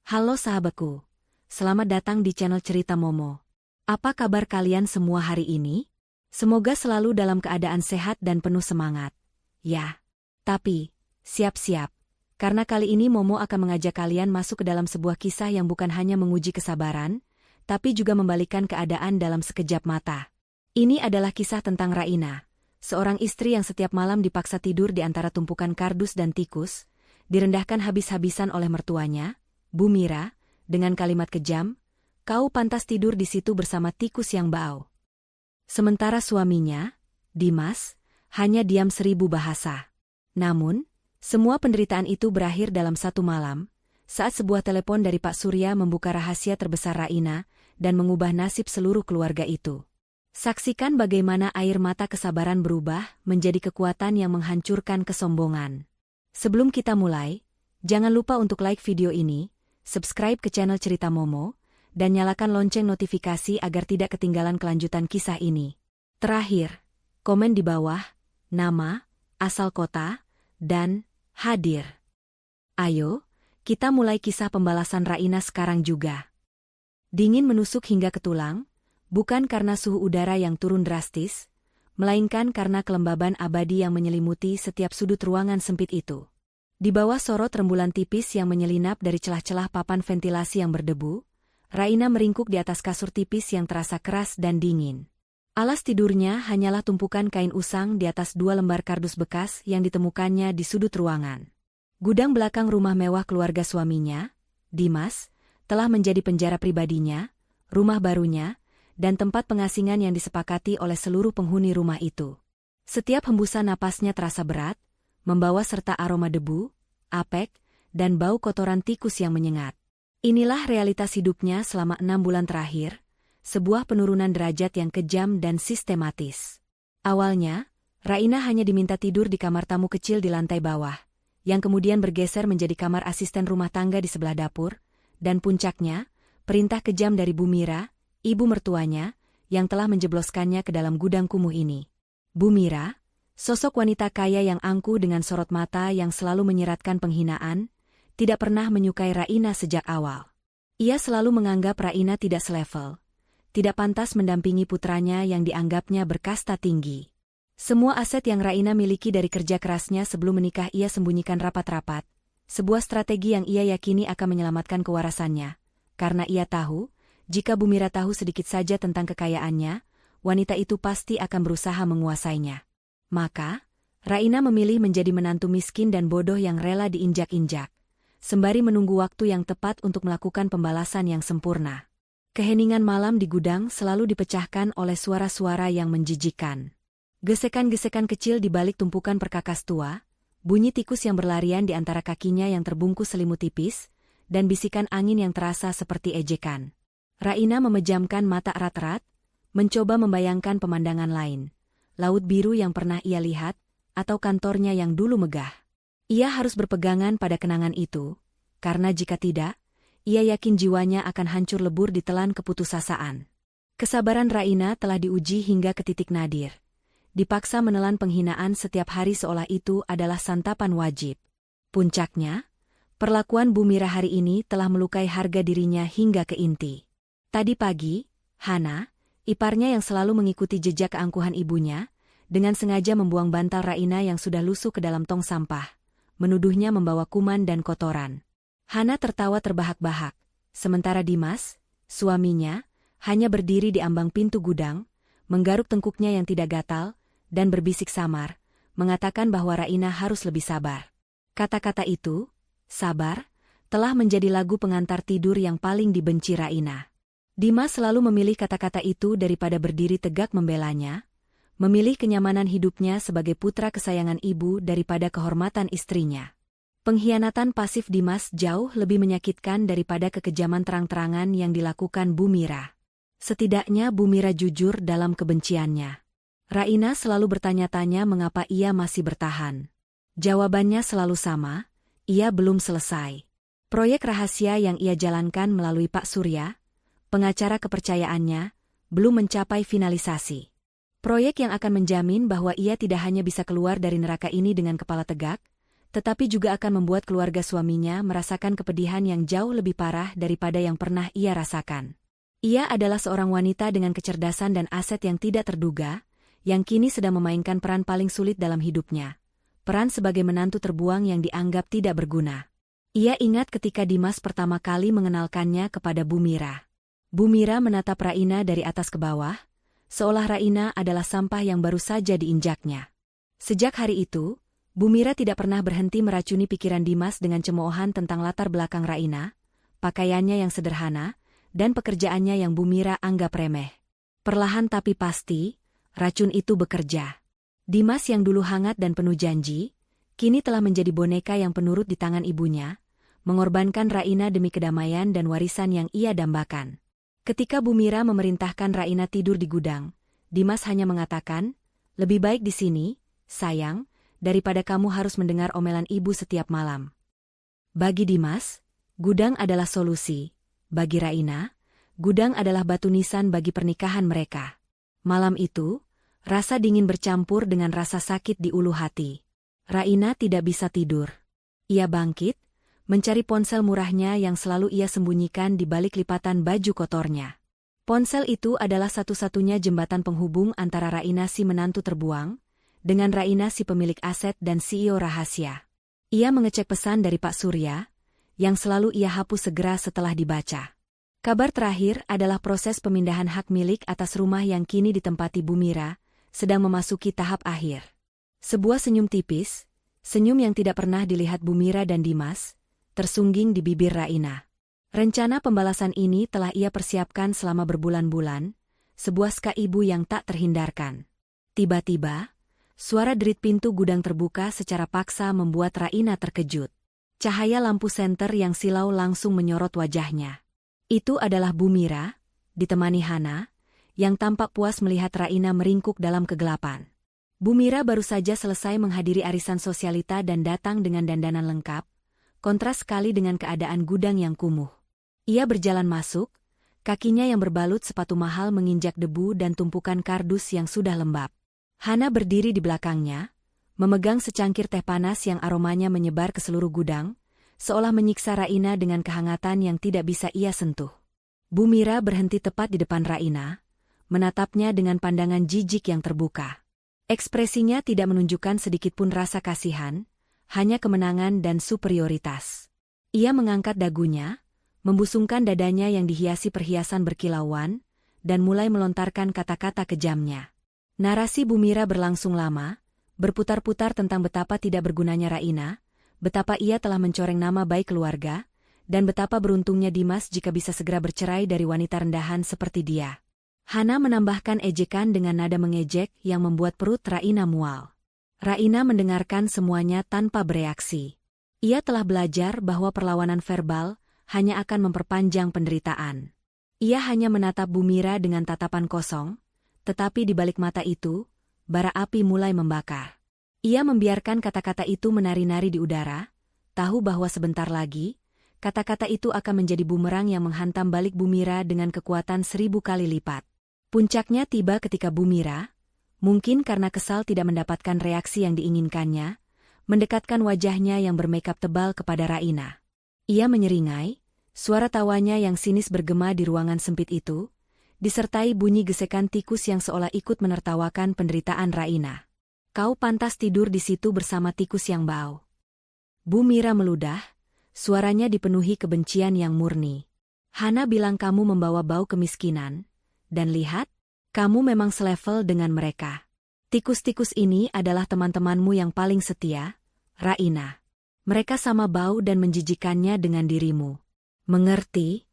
Halo sahabatku, selamat datang di channel Cerita Momo. Apa kabar kalian semua hari ini? Semoga selalu dalam keadaan sehat dan penuh semangat. Ya, tapi siap-siap, karena kali ini Momo akan mengajak kalian masuk ke dalam sebuah kisah yang bukan hanya menguji kesabaran, tapi juga membalikkan keadaan dalam sekejap mata. Ini adalah kisah tentang Raina, seorang istri yang setiap malam dipaksa tidur di antara tumpukan kardus dan tikus, direndahkan habis-habisan oleh mertuanya, Bu Mira, dengan kalimat kejam, "Kau pantas tidur di situ bersama tikus yang bau." Sementara suaminya, Dimas, hanya diam 1000 bahasa. Namun, semua penderitaan itu berakhir dalam satu malam, saat sebuah telepon dari Pak Surya membuka rahasia terbesar Raina dan mengubah nasib seluruh keluarga itu. Saksikan bagaimana air mata kesabaran berubah menjadi kekuatan yang menghancurkan kesombongan. Sebelum kita mulai, jangan lupa untuk like video ini, subscribe ke channel Cerita Momo, dan nyalakan lonceng notifikasi agar tidak ketinggalan kelanjutan kisah ini. Terakhir, komen di bawah, nama, asal kota, dan hadir. Ayo, kita mulai kisah pembalasan Raina sekarang juga. Dingin menusuk hingga ke tulang, bukan karena suhu udara yang turun drastis, melainkan karena kelembaban abadi yang menyelimuti setiap sudut ruangan sempit itu. Di bawah sorot rembulan tipis yang menyelinap dari celah-celah papan ventilasi yang berdebu, Raina meringkuk di atas kasur tipis yang terasa keras dan dingin. Alas tidurnya hanyalah tumpukan kain usang di atas 2 lembar kardus bekas yang ditemukannya di sudut ruangan. Gudang belakang rumah mewah keluarga suaminya, Dimas, telah menjadi penjara pribadinya, rumah barunya, dan tempat pengasingan yang disepakati oleh seluruh penghuni rumah itu. Setiap hembusan napasnya terasa berat, membawa serta aroma debu, apek, dan bau kotoran tikus yang menyengat. Inilah realitas hidupnya selama 6 bulan terakhir, sebuah penurunan derajat yang kejam dan sistematis. Awalnya, Raina hanya diminta tidur di kamar tamu kecil di lantai bawah, yang kemudian bergeser menjadi kamar asisten rumah tangga di sebelah dapur, dan puncaknya, perintah kejam dari Bu Mira, ibu mertuanya, yang telah menjebloskannya ke dalam gudang kumuh ini. Bu Mira, sosok wanita kaya yang angkuh dengan sorot mata yang selalu menyiratkan penghinaan, tidak pernah menyukai Raina sejak awal. Ia selalu menganggap Raina tidak selevel, tidak pantas mendampingi putranya yang dianggapnya berkasta tinggi. Semua aset yang Raina miliki dari kerja kerasnya sebelum menikah ia sembunyikan rapat-rapat, sebuah strategi yang ia yakini akan menyelamatkan kewarasannya, karena ia tahu, jika Bu Mira tahu sedikit saja tentang kekayaannya, wanita itu pasti akan berusaha menguasainya. Maka, Raina memilih menjadi menantu miskin dan bodoh yang rela diinjak-injak, sembari menunggu waktu yang tepat untuk melakukan pembalasan yang sempurna. Keheningan malam di gudang selalu dipecahkan oleh suara-suara yang menjijikkan. Gesekan-gesekan kecil di balik tumpukan perkakas tua, bunyi tikus yang berlarian di antara kakinya yang terbungkus selimut tipis, dan bisikan angin yang terasa seperti ejekan. Raina memejamkan mata erat-erat, mencoba membayangkan pemandangan lain. Laut biru yang pernah ia lihat, atau kantornya yang dulu megah. Ia harus berpegangan pada kenangan itu, karena jika tidak, ia yakin jiwanya akan hancur lebur ditelan keputusasaan. Kesabaran Raina telah diuji hingga ke titik nadir. Dipaksa menelan penghinaan setiap hari seolah itu adalah santapan wajib. Puncaknya, perlakuan Bu Mira hari ini telah melukai harga dirinya hingga ke inti. Tadi pagi, Hana, iparnya yang selalu mengikuti jejak keangkuhan ibunya, dengan sengaja membuang bantal Raina yang sudah lusuh ke dalam tong sampah, menuduhnya membawa kuman dan kotoran. Hana tertawa terbahak-bahak, sementara Dimas, suaminya, hanya berdiri di ambang pintu gudang, menggaruk tengkuknya yang tidak gatal, dan berbisik samar, mengatakan bahwa Raina harus lebih sabar. Kata-kata itu, sabar, telah menjadi lagu pengantar tidur yang paling dibenci Raina. Dimas selalu memilih kata-kata itu daripada berdiri tegak membelanya, memilih kenyamanan hidupnya sebagai putra kesayangan ibu daripada kehormatan istrinya. Pengkhianatan pasif Dimas jauh lebih menyakitkan daripada kekejaman terang-terangan yang dilakukan Bu Mira. Setidaknya Bu Mira jujur dalam kebenciannya. Raina selalu bertanya-tanya mengapa ia masih bertahan. Jawabannya selalu sama, ia belum selesai. Proyek rahasia yang ia jalankan melalui Pak Surya, pengacara kepercayaannya, belum mencapai finalisasi. Proyek yang akan menjamin bahwa ia tidak hanya bisa keluar dari neraka ini dengan kepala tegak, tetapi juga akan membuat keluarga suaminya merasakan kepedihan yang jauh lebih parah daripada yang pernah ia rasakan. Ia adalah seorang wanita dengan kecerdasan dan aset yang tidak terduga, yang kini sedang memainkan peran paling sulit dalam hidupnya. Peran sebagai menantu terbuang yang dianggap tidak berguna. Ia ingat ketika Dimas pertama kali mengenalkannya kepada Bu Mira. Bu Mira menatap Raina dari atas ke bawah, seolah Raina adalah sampah yang baru saja diinjaknya. Sejak hari itu, Bu Mira tidak pernah berhenti meracuni pikiran Dimas dengan cemoohan tentang latar belakang Raina, pakaiannya yang sederhana, dan pekerjaannya yang Bu Mira anggap remeh. Perlahan tapi pasti, racun itu bekerja. Dimas yang dulu hangat dan penuh janji, kini telah menjadi boneka yang penurut di tangan ibunya, mengorbankan Raina demi kedamaian dan warisan yang ia dambakan. Ketika Bu Mira memerintahkan Raina tidur di gudang, Dimas hanya mengatakan, "Lebih baik di sini, sayang, daripada kamu harus mendengar omelan ibu setiap malam." Bagi Dimas, gudang adalah solusi. Bagi Raina, gudang adalah batu nisan bagi pernikahan mereka. Malam itu, rasa dingin bercampur dengan rasa sakit di ulu hati. Raina tidak bisa tidur. Ia bangkit, mencari ponsel murahnya yang selalu ia sembunyikan di balik lipatan baju kotornya. Ponsel itu adalah satu-satunya jembatan penghubung antara Raina si menantu terbuang, dengan Raina si pemilik aset dan CEO rahasia. Ia mengecek pesan dari Pak Surya, yang selalu ia hapus segera setelah dibaca. Kabar terakhir adalah proses pemindahan hak milik atas rumah yang kini ditempati Bu Mira, sedang memasuki tahap akhir. Sebuah senyum tipis, senyum yang tidak pernah dilihat Bu Mira dan Dimas, tersungging di bibir Raina. Rencana pembalasan ini telah ia persiapkan selama berbulan-bulan, sebuah ska ibu yang tak terhindarkan. Tiba-tiba, suara derit pintu gudang terbuka secara paksa membuat Raina terkejut. Cahaya lampu senter yang silau langsung menyorot wajahnya. Itu adalah Bu Mira, ditemani Hana, yang tampak puas melihat Raina meringkuk dalam kegelapan. Bu Mira baru saja selesai menghadiri arisan sosialita dan datang dengan dandanan lengkap, kontras sekali dengan keadaan gudang yang kumuh. Ia berjalan masuk, kakinya yang berbalut sepatu mahal menginjak debu dan tumpukan kardus yang sudah lembab. Hana berdiri di belakangnya, memegang secangkir teh panas yang aromanya menyebar ke seluruh gudang, seolah menyiksa Raina dengan kehangatan yang tidak bisa ia sentuh. Bu Mira berhenti tepat di depan Raina, menatapnya dengan pandangan jijik yang terbuka. Ekspresinya tidak menunjukkan sedikitpun rasa kasihan, hanya kemenangan dan superioritas. Ia mengangkat dagunya, membusungkan dadanya yang dihiasi perhiasan berkilauan, dan mulai melontarkan kata-kata kejamnya. Narasi Bu Mira berlangsung lama, berputar-putar tentang betapa tidak bergunanya Raina, betapa ia telah mencoreng nama baik keluarga, dan betapa beruntungnya Dimas jika bisa segera bercerai dari wanita rendahan seperti dia. Hana menambahkan ejekan dengan nada mengejek yang membuat perut Raina mual. Raina mendengarkan semuanya tanpa bereaksi. Ia telah belajar bahwa perlawanan verbal hanya akan memperpanjang penderitaan. Ia hanya menatap Bu Mira dengan tatapan kosong, tetapi di balik mata itu, bara api mulai membakar. Ia membiarkan kata-kata itu menari-nari di udara, tahu bahwa sebentar lagi, kata-kata itu akan menjadi bumerang yang menghantam balik Bu Mira dengan kekuatan 1000 kali lipat. Puncaknya tiba ketika Bu Mira, mungkin karena kesal tidak mendapatkan reaksi yang diinginkannya, mendekatkan wajahnya yang bermakeup tebal kepada Raina. Ia menyeringai, suara tawanya yang sinis bergema di ruangan sempit itu, disertai bunyi gesekan tikus yang seolah ikut menertawakan penderitaan Raina. "Kau pantas tidur di situ bersama tikus yang bau." Bu Mira meludah, suaranya dipenuhi kebencian yang murni. "Hana bilang kamu membawa bau kemiskinan, dan lihat, kamu memang selevel dengan mereka. Tikus-tikus ini adalah teman-temanmu yang paling setia, Raina. Mereka sama bau dan menjijikannya dengan dirimu. Mengerti?"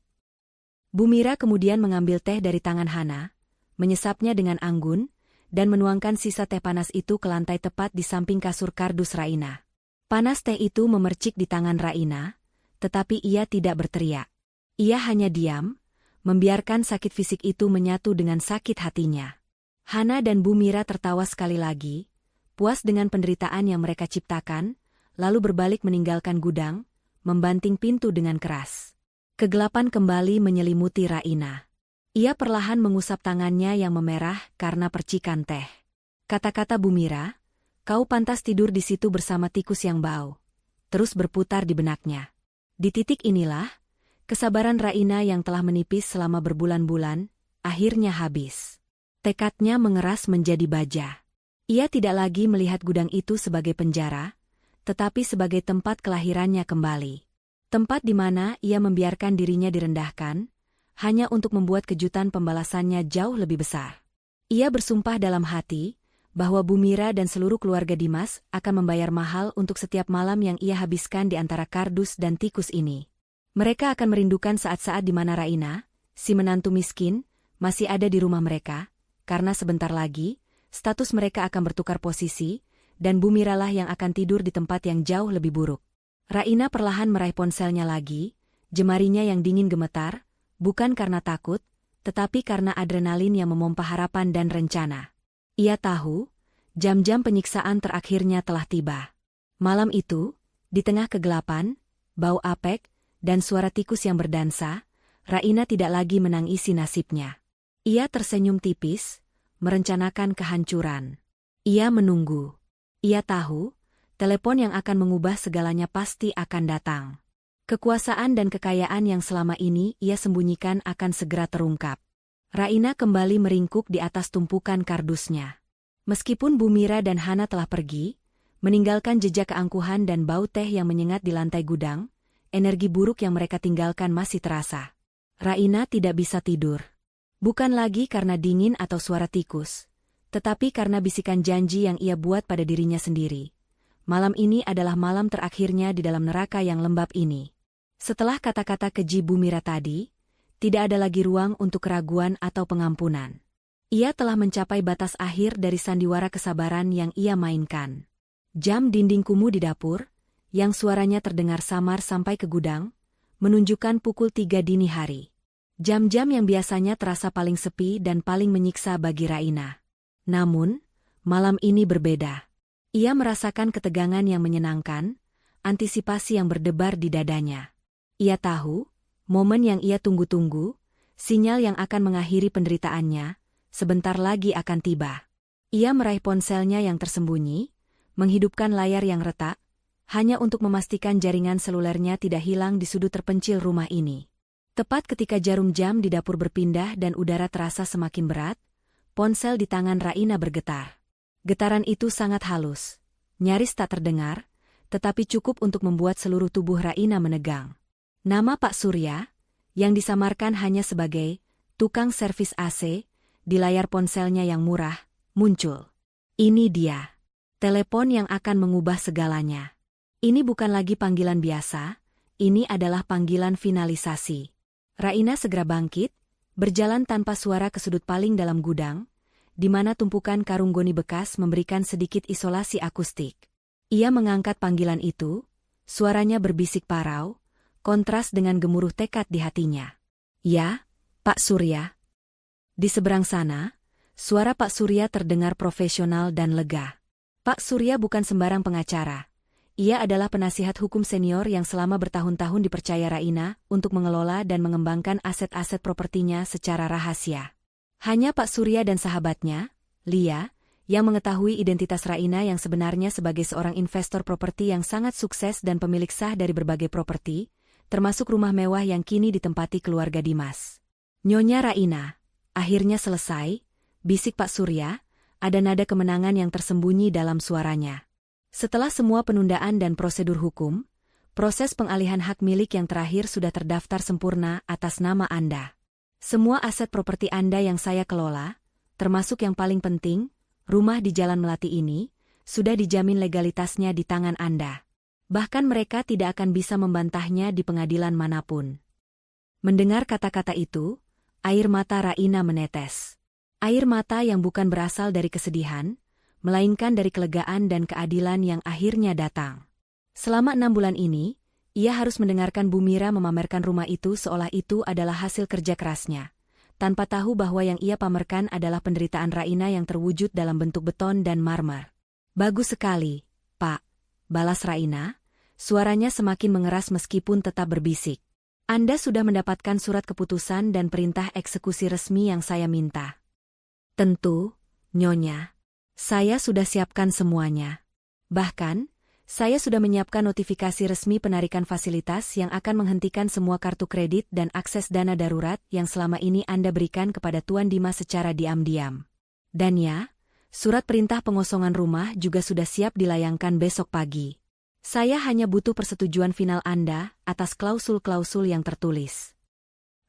Bu Mira kemudian mengambil teh dari tangan Hana, menyesapnya dengan anggun, dan menuangkan sisa teh panas itu ke lantai tepat di samping kasur kardus Raina. Panas teh itu memercik di tangan Raina, tetapi ia tidak berteriak. Ia hanya diam, membiarkan sakit fisik itu menyatu dengan sakit hatinya. Hana dan Bu Mira tertawa sekali lagi, puas dengan penderitaan yang mereka ciptakan, lalu berbalik meninggalkan gudang, membanting pintu dengan keras. Kegelapan kembali menyelimuti Raina. Ia perlahan mengusap tangannya yang memerah karena percikan teh. Kata-kata Bu Mira, "Kau pantas tidur di situ bersama tikus yang bau." terus berputar di benaknya. Di titik inilah, kesabaran Raina yang telah menipis selama berbulan-bulan, akhirnya habis. Tekadnya mengeras menjadi baja. Ia tidak lagi melihat gudang itu sebagai penjara, tetapi sebagai tempat kelahirannya kembali. Tempat di mana ia membiarkan dirinya direndahkan, hanya untuk membuat kejutan pembalasannya jauh lebih besar. Ia bersumpah dalam hati, bahwa Bu Mira dan seluruh keluarga Dimas akan membayar mahal untuk setiap malam yang ia habiskan di antara kardus dan tikus ini. Mereka akan merindukan saat-saat di mana Raina, si menantu miskin, masih ada di rumah mereka, karena sebentar lagi, status mereka akan bertukar posisi, dan Bu Mira lah yang akan tidur di tempat yang jauh lebih buruk. Raina perlahan meraih ponselnya lagi, jemarinya yang dingin gemetar, bukan karena takut, tetapi karena adrenalin yang memompa harapan dan rencana. Ia tahu, jam-jam penyiksaan terakhirnya telah tiba. Malam itu, di tengah kegelapan, bau apek, dan suara tikus yang berdansa, Raina tidak lagi menangisi nasibnya. Ia tersenyum tipis, merencanakan kehancuran. Ia menunggu. Ia tahu, telepon yang akan mengubah segalanya pasti akan datang. Kekuasaan dan kekayaan yang selama ini ia sembunyikan akan segera terungkap. Raina kembali meringkuk di atas tumpukan kardusnya. Meskipun Bu Mira dan Hana telah pergi, meninggalkan jejak keangkuhan dan bau teh yang menyengat di lantai gudang, energi buruk yang mereka tinggalkan masih terasa. Raina tidak bisa tidur. Bukan lagi karena dingin atau suara tikus, tetapi karena bisikan janji yang ia buat pada dirinya sendiri. Malam ini adalah malam terakhirnya di dalam neraka yang lembab ini. Setelah kata-kata keji Bu Mira tadi, tidak ada lagi ruang untuk keraguan atau pengampunan. Ia telah mencapai batas akhir dari sandiwara kesabaran yang ia mainkan. Jam dinding kumuh di dapur, yang suaranya terdengar samar sampai ke gudang, menunjukkan pukul 3 dini hari. Jam-jam yang biasanya terasa paling sepi dan paling menyiksa bagi Raina. Namun, malam ini berbeda. Ia merasakan ketegangan yang menyenangkan, antisipasi yang berdebar di dadanya. Ia tahu, momen yang ia tunggu-tunggu, sinyal yang akan mengakhiri penderitaannya, sebentar lagi akan tiba. Ia meraih ponselnya yang tersembunyi, menghidupkan layar yang retak, hanya untuk memastikan jaringan selulernya tidak hilang di sudut terpencil rumah ini. Tepat ketika jarum jam di dapur berpindah dan udara terasa semakin berat, ponsel di tangan Raina bergetar. Getaran itu sangat halus, nyaris tak terdengar, tetapi cukup untuk membuat seluruh tubuh Raina menegang. Nama Pak Surya, yang disamarkan hanya sebagai tukang servis AC, di layar ponselnya yang murah, muncul. Ini dia. Telepon yang akan mengubah segalanya. Ini bukan lagi panggilan biasa, ini adalah panggilan finalisasi. Raina segera bangkit, berjalan tanpa suara ke sudut paling dalam gudang, di mana tumpukan karung goni bekas memberikan sedikit isolasi akustik. Ia mengangkat panggilan itu, suaranya berbisik parau, kontras dengan gemuruh tekad di hatinya. Ya, Pak Surya. Di seberang sana, suara Pak Surya terdengar profesional dan lega. Pak Surya bukan sembarang pengacara. Ia adalah penasihat hukum senior yang selama bertahun-tahun dipercaya Raina untuk mengelola dan mengembangkan aset-aset propertinya secara rahasia. Hanya Pak Surya dan sahabatnya, Lia, yang mengetahui identitas Raina yang sebenarnya sebagai seorang investor properti yang sangat sukses dan pemilik sah dari berbagai properti, termasuk rumah mewah yang kini ditempati keluarga Dimas. Nyonya Raina, akhirnya selesai, bisik Pak Surya, ada nada kemenangan yang tersembunyi dalam suaranya. Setelah semua penundaan dan prosedur hukum, proses pengalihan hak milik yang terakhir sudah terdaftar sempurna atas nama Anda. Semua aset properti Anda yang saya kelola, termasuk yang paling penting, rumah di Jalan Melati ini, sudah dijamin legalitasnya di tangan Anda. Bahkan mereka tidak akan bisa membantahnya di pengadilan manapun. Mendengar kata-kata itu, air mata Raina menetes. Air mata yang bukan berasal dari kesedihan, melainkan dari kelegaan dan keadilan yang akhirnya datang. Selama 6 bulan ini, ia harus mendengarkan Bu Mira memamerkan rumah itu seolah itu adalah hasil kerja kerasnya, tanpa tahu bahwa yang ia pamerkan adalah penderitaan Raina yang terwujud dalam bentuk beton dan marmer. Bagus sekali, Pak, balas Raina, suaranya semakin mengeras meskipun tetap berbisik. Anda sudah mendapatkan surat keputusan dan perintah eksekusi resmi yang saya minta. Tentu, Nyonya. Saya sudah siapkan semuanya. Bahkan, Saya sudah menyiapkan notifikasi resmi penarikan fasilitas yang akan menghentikan semua kartu kredit dan akses dana darurat yang selama ini Anda berikan kepada Tuan Dimas secara diam-diam. Dan ya, surat perintah pengosongan rumah juga sudah siap dilayangkan besok pagi. Saya hanya butuh persetujuan final Anda atas klausul-klausul yang tertulis.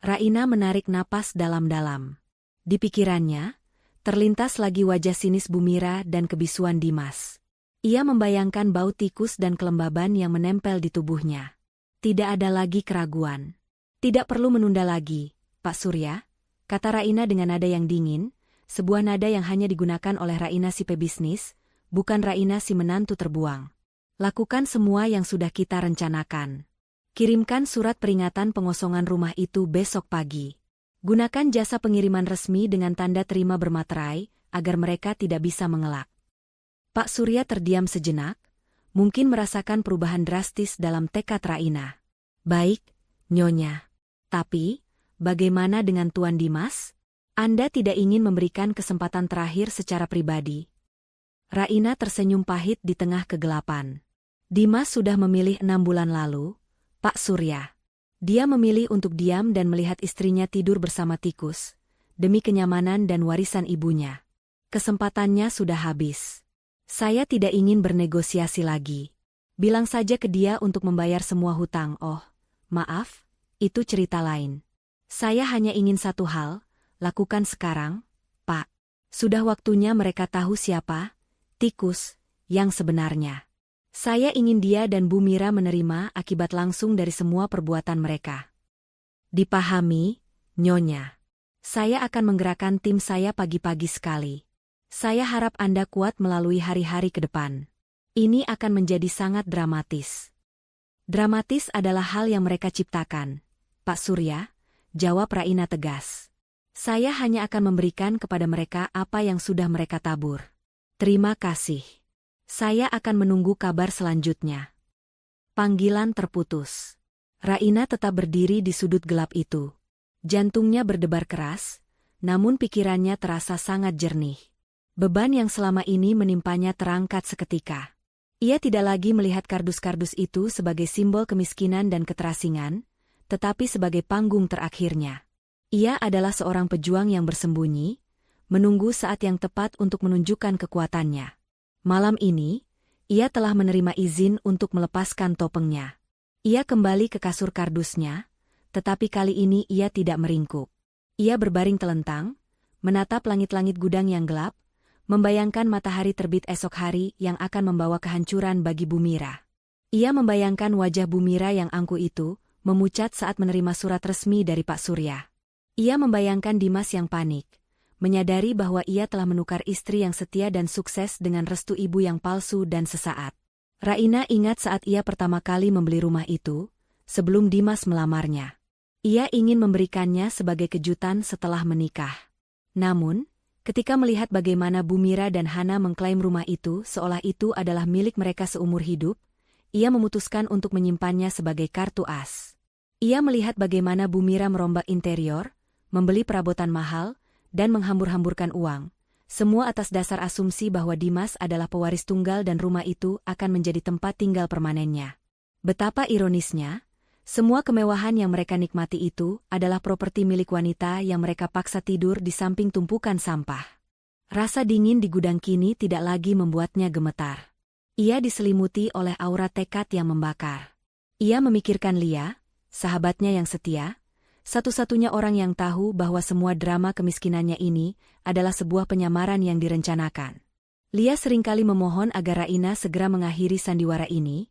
Raina menarik napas dalam-dalam. Di pikirannya, terlintas lagi wajah sinis Bumira dan kebisuan Dimas. Ia membayangkan bau tikus dan kelembaban yang menempel di tubuhnya. Tidak ada lagi keraguan. Tidak perlu menunda lagi, Pak Surya, kata Raina dengan nada yang dingin, sebuah nada yang hanya digunakan oleh Raina si pebisnis, bukan Raina si menantu terbuang. Lakukan semua yang sudah kita rencanakan. Kirimkan surat peringatan pengosongan rumah itu besok pagi. Gunakan jasa pengiriman resmi dengan tanda terima bermaterai, agar mereka tidak bisa mengelak. Pak Surya terdiam sejenak, mungkin merasakan perubahan drastis dalam tekad Raina. Baik, Nyonya. Tapi, bagaimana dengan Tuan Dimas? Anda tidak ingin memberikan kesempatan terakhir secara pribadi. Raina tersenyum pahit di tengah kegelapan. Dimas sudah memilih 6 bulan lalu, Pak Surya. Dia memilih untuk diam dan melihat istrinya tidur bersama tikus, demi kenyamanan dan warisan ibunya. Kesempatannya sudah habis. Saya tidak ingin bernegosiasi lagi. Bilang saja ke dia untuk membayar semua hutang. Oh, maaf, itu cerita lain. Saya hanya ingin satu hal, lakukan sekarang, Pak. Sudah waktunya mereka tahu siapa tikus yang sebenarnya. Saya ingin dia dan Bumira menerima akibat langsung dari semua perbuatan mereka. Dipahami, Nyonya. Saya akan menggerakkan tim saya pagi-pagi sekali. Saya harap Anda kuat melalui hari-hari ke depan. Ini akan menjadi sangat dramatis. Dramatis adalah hal yang mereka ciptakan, Pak Surya, jawab Raina tegas. Saya hanya akan memberikan kepada mereka apa yang sudah mereka tabur. Terima kasih. Saya akan menunggu kabar selanjutnya. Panggilan terputus. Raina tetap berdiri di sudut gelap itu. Jantungnya berdebar keras, namun pikirannya terasa sangat jernih. Beban yang selama ini menimpanya terangkat seketika. Ia tidak lagi melihat kardus-kardus itu sebagai simbol kemiskinan dan keterasingan, tetapi sebagai panggung terakhirnya. Ia adalah seorang pejuang yang bersembunyi, menunggu saat yang tepat untuk menunjukkan kekuatannya. Malam ini, ia telah menerima izin untuk melepaskan topengnya. Ia kembali ke kasur kardusnya, tetapi kali ini ia tidak meringkuk. Ia berbaring telentang, menatap langit-langit gudang yang gelap, membayangkan matahari terbit esok hari yang akan membawa kehancuran bagi Bumira. Ia membayangkan wajah Bumira yang angkuh itu, memucat saat menerima surat resmi dari Pak Surya. Ia membayangkan Dimas yang panik, menyadari bahwa ia telah menukar istri yang setia dan sukses dengan restu ibu yang palsu dan sesaat. Raina ingat saat ia pertama kali membeli rumah itu, sebelum Dimas melamarnya. Ia ingin memberikannya sebagai kejutan setelah menikah. Namun, ketika melihat bagaimana Bumira dan Hana mengklaim rumah itu seolah itu adalah milik mereka seumur hidup, ia memutuskan untuk menyimpannya sebagai kartu as. Ia melihat bagaimana Bumira merombak interior, membeli perabotan mahal, dan menghambur-hamburkan uang, semua atas dasar asumsi bahwa Dimas adalah pewaris tunggal dan rumah itu akan menjadi tempat tinggal permanennya. Betapa ironisnya, semua kemewahan yang mereka nikmati itu adalah properti milik wanita yang mereka paksa tidur di samping tumpukan sampah. Rasa dingin di gudang kini tidak lagi membuatnya gemetar. Ia diselimuti oleh aura tekad yang membakar. Ia memikirkan Lia, sahabatnya yang setia, satu-satunya orang yang tahu bahwa semua drama kemiskinannya ini adalah sebuah penyamaran yang direncanakan. Lia seringkali memohon agar Raina segera mengakhiri sandiwara ini,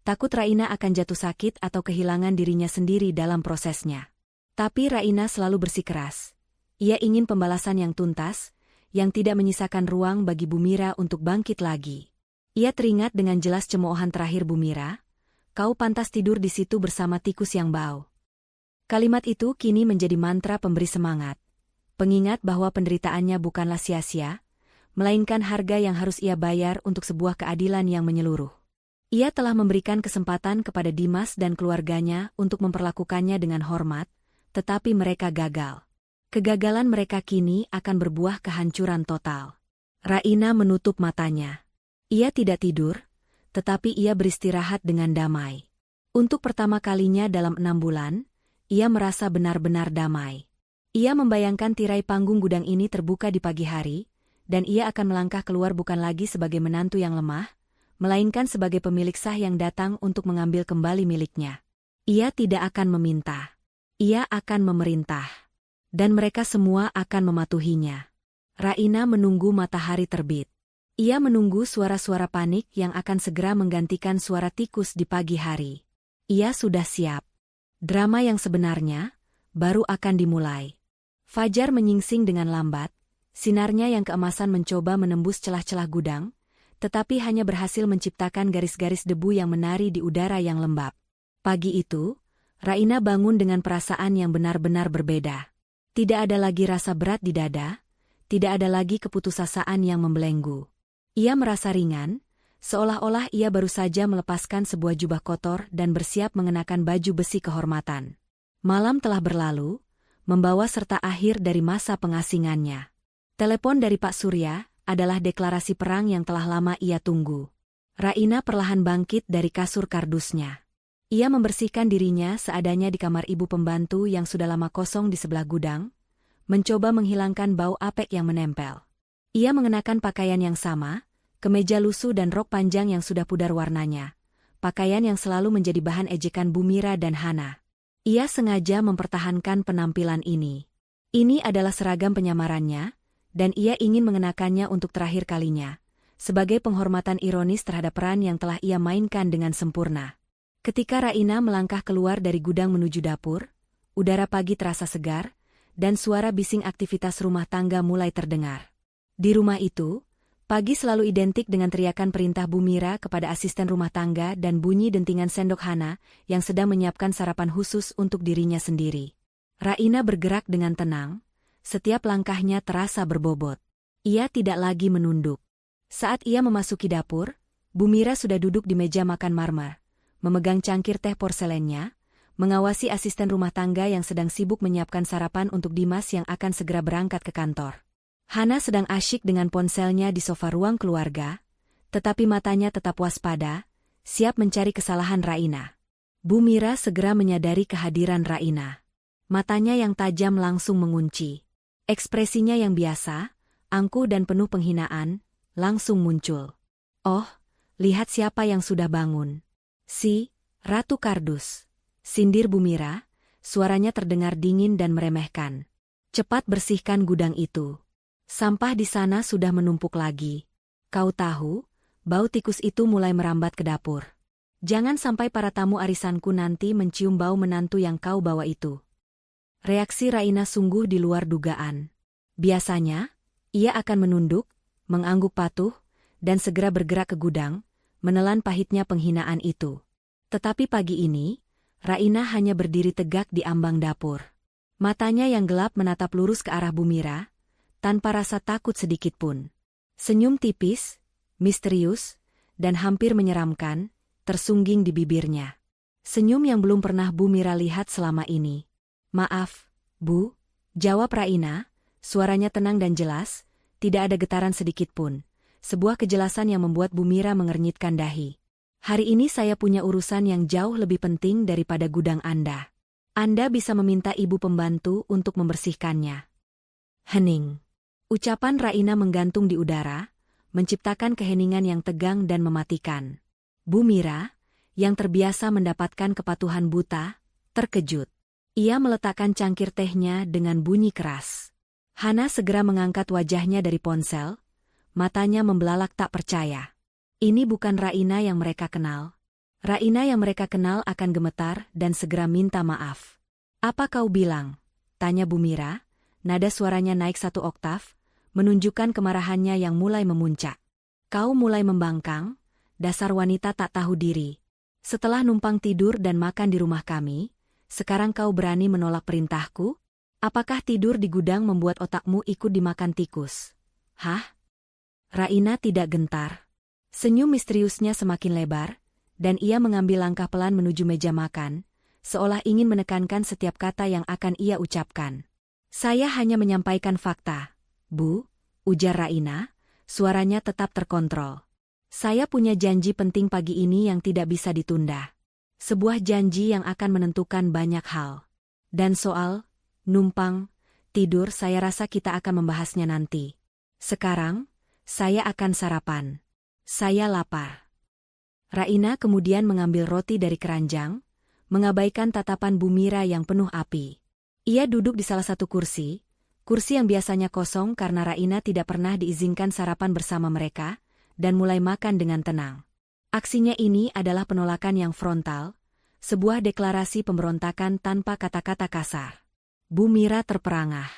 takut Raina akan jatuh sakit atau kehilangan dirinya sendiri dalam prosesnya. Tapi Raina selalu bersikeras. Ia ingin pembalasan yang tuntas, yang tidak menyisakan ruang bagi Bumira untuk bangkit lagi. Ia teringat dengan jelas cemoohan terakhir Bumira, "Kau pantas tidur di situ bersama tikus yang bau." Kalimat itu kini menjadi mantra pemberi semangat, pengingat bahwa penderitaannya bukanlah sia-sia, melainkan harga yang harus ia bayar untuk sebuah keadilan yang menyeluruh. Ia telah memberikan kesempatan kepada Dimas dan keluarganya untuk memperlakukannya dengan hormat, tetapi mereka gagal. Kegagalan mereka kini akan berbuah kehancuran total. Raina menutup matanya. Ia tidak tidur, tetapi ia beristirahat dengan damai. Untuk pertama kalinya dalam 6 bulan, ia merasa benar-benar damai. Ia membayangkan tirai panggung gudang ini terbuka di pagi hari, dan ia akan melangkah keluar bukan lagi sebagai menantu yang lemah, melainkan sebagai pemilik sah yang datang untuk mengambil kembali miliknya. Ia tidak akan meminta. Ia akan memerintah. Dan mereka semua akan mematuhinya. Raina menunggu matahari terbit. Ia menunggu suara-suara panik yang akan segera menggantikan suara tikus di pagi hari. Ia sudah siap. Drama yang sebenarnya baru akan dimulai. Fajar menyingsing dengan lambat, sinarnya yang keemasan mencoba menembus celah-celah gudang, tetapi hanya berhasil menciptakan garis-garis debu yang menari di udara yang lembab. Pagi itu, Raina bangun dengan perasaan yang benar-benar berbeda. Tidak ada lagi rasa berat di dada, tidak ada lagi keputusasaan yang membelenggu. Ia merasa ringan, seolah-olah ia baru saja melepaskan sebuah jubah kotor dan bersiap mengenakan baju besi kehormatan. Malam telah berlalu, membawa serta akhir dari masa pengasingannya. Telepon dari Pak Surya adalah deklarasi perang yang telah lama ia tunggu. Raina perlahan bangkit dari kasur kardusnya. Ia membersihkan dirinya seadanya di kamar ibu pembantu yang sudah lama kosong di sebelah gudang, mencoba menghilangkan bau apek yang menempel. Ia mengenakan pakaian yang sama, kemeja lusuh dan rok panjang yang sudah pudar warnanya, pakaian yang selalu menjadi bahan ejekan Bu Mira dan Hana. Ia sengaja mempertahankan penampilan ini. Ini adalah seragam penyamarannya, dan ia ingin mengenakannya untuk terakhir kalinya, sebagai penghormatan ironis terhadap peran yang telah ia mainkan dengan sempurna. Ketika Raina melangkah keluar dari gudang menuju dapur, udara pagi terasa segar, dan suara bising aktivitas rumah tangga mulai terdengar. Di rumah itu, pagi selalu identik dengan teriakan perintah Bu Mira kepada asisten rumah tangga dan bunyi dentingan sendok Hana yang sedang menyiapkan sarapan khusus untuk dirinya sendiri. Raina bergerak dengan tenang. Setiap langkahnya terasa berbobot. Ia tidak lagi menunduk. Saat ia memasuki dapur, Bu Mira sudah duduk di meja makan marmer, memegang cangkir teh porselennya, mengawasi asisten rumah tangga yang sedang sibuk menyiapkan sarapan untuk Dimas yang akan segera berangkat ke kantor. Hana sedang asyik dengan ponselnya di sofa ruang keluarga, tetapi matanya tetap waspada, siap mencari kesalahan Raina. Bu Mira segera menyadari kehadiran Raina. Matanya yang tajam langsung mengunci. Ekspresinya yang biasa, angkuh dan penuh penghinaan, langsung muncul. "Oh, lihat siapa yang sudah bangun. Si, Ratu Kardus," sindir Bu Mira, suaranya terdengar dingin dan meremehkan. "Cepat bersihkan gudang itu. Sampah di sana sudah menumpuk lagi. Kau tahu, bau tikus itu mulai merambat ke dapur. Jangan sampai para tamu arisanku nanti mencium bau menantu yang kau bawa itu." Reaksi Raina sungguh di luar dugaan. Biasanya, ia akan menunduk, mengangguk patuh, dan segera bergerak ke gudang, menelan pahitnya penghinaan itu. Tetapi pagi ini, Raina hanya berdiri tegak di ambang dapur. Matanya yang gelap menatap lurus ke arah Bu Mira, tanpa rasa takut sedikitpun. Senyum tipis, misterius, dan hampir menyeramkan, tersungging di bibirnya. Senyum yang belum pernah Bu Mira lihat selama ini. "Maaf, Bu," jawab Raina, suaranya tenang dan jelas, tidak ada getaran sedikitpun. Sebuah kejelasan yang membuat Bu Mira mengernyitkan dahi. "Hari ini saya punya urusan yang jauh lebih penting daripada gudang Anda. Anda bisa meminta ibu pembantu untuk membersihkannya." Hening. Ucapan Raina menggantung di udara, menciptakan keheningan yang tegang dan mematikan. Bu Mira, yang terbiasa mendapatkan kepatuhan buta, terkejut. Ia meletakkan cangkir tehnya dengan bunyi keras. Hana segera mengangkat wajahnya dari ponsel, matanya membelalak tak percaya. Ini bukan Raina yang mereka kenal. Raina yang mereka kenal akan gemetar dan segera minta maaf. "Apa kau bilang?" tanya Bu Mira, nada suaranya naik 1 oktav, menunjukkan kemarahannya yang mulai memuncak. "Kau mulai membangkang, dasar wanita tak tahu diri. Setelah numpang tidur dan makan di rumah kami, sekarang kau berani menolak perintahku? Apakah tidur di gudang membuat otakmu ikut dimakan tikus?" "Hah?" Raina tidak gentar. Senyum misteriusnya semakin lebar, dan ia mengambil langkah pelan menuju meja makan, seolah ingin menekankan setiap kata yang akan ia ucapkan. "Saya hanya menyampaikan fakta, Bu," ujar Raina, suaranya tetap terkontrol. Saya punya janji penting pagi ini yang tidak bisa ditunda. Sebuah janji yang akan menentukan banyak hal. Dan soal numpang tidur saya rasa kita akan membahasnya nanti. Sekarang, saya akan sarapan. Saya lapar. Raina kemudian mengambil roti dari keranjang, mengabaikan tatapan Bu Mira yang penuh api. Ia duduk di salah satu kursi yang biasanya kosong karena Raina tidak pernah diizinkan sarapan bersama mereka, dan mulai makan dengan tenang. Aksinya ini adalah penolakan yang frontal, sebuah deklarasi pemberontakan tanpa kata-kata kasar. Bu Mira terperangah.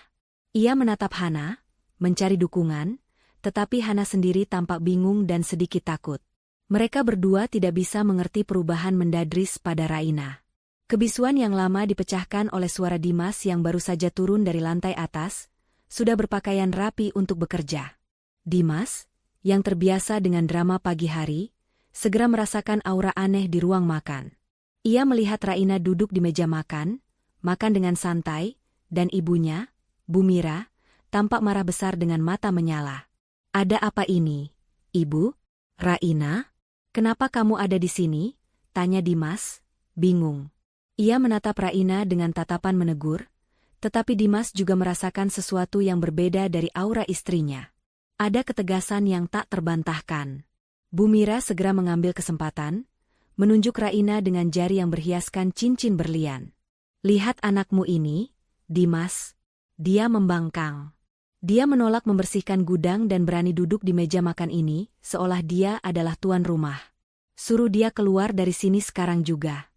Ia menatap Hana, mencari dukungan, tetapi Hana sendiri tampak bingung dan sedikit takut. Mereka berdua tidak bisa mengerti perubahan mendadris pada Raina. Kebisuan yang lama dipecahkan oleh suara Dimas yang baru saja turun dari lantai atas, sudah berpakaian rapi untuk bekerja. Dimas, yang terbiasa dengan drama pagi hari, segera merasakan aura aneh di ruang makan. Ia melihat Raina duduk di meja makan dengan santai, dan ibunya, Bu Mira, tampak marah besar dengan mata menyala. "Ada apa ini, Ibu? Raina? Kenapa kamu ada di sini?" tanya Dimas, bingung. Ia menatap Raina dengan tatapan menegur, tetapi Dimas juga merasakan sesuatu yang berbeda dari aura istrinya. Ada ketegasan yang tak terbantahkan. Bu Mira segera mengambil kesempatan, menunjuk Raina dengan jari yang berhiaskan cincin berlian. "Lihat anakmu ini, Dimas." Dia membangkang. Dia menolak membersihkan gudang dan berani duduk di meja makan ini, seolah dia adalah tuan rumah. "Suruh dia keluar dari sini sekarang juga."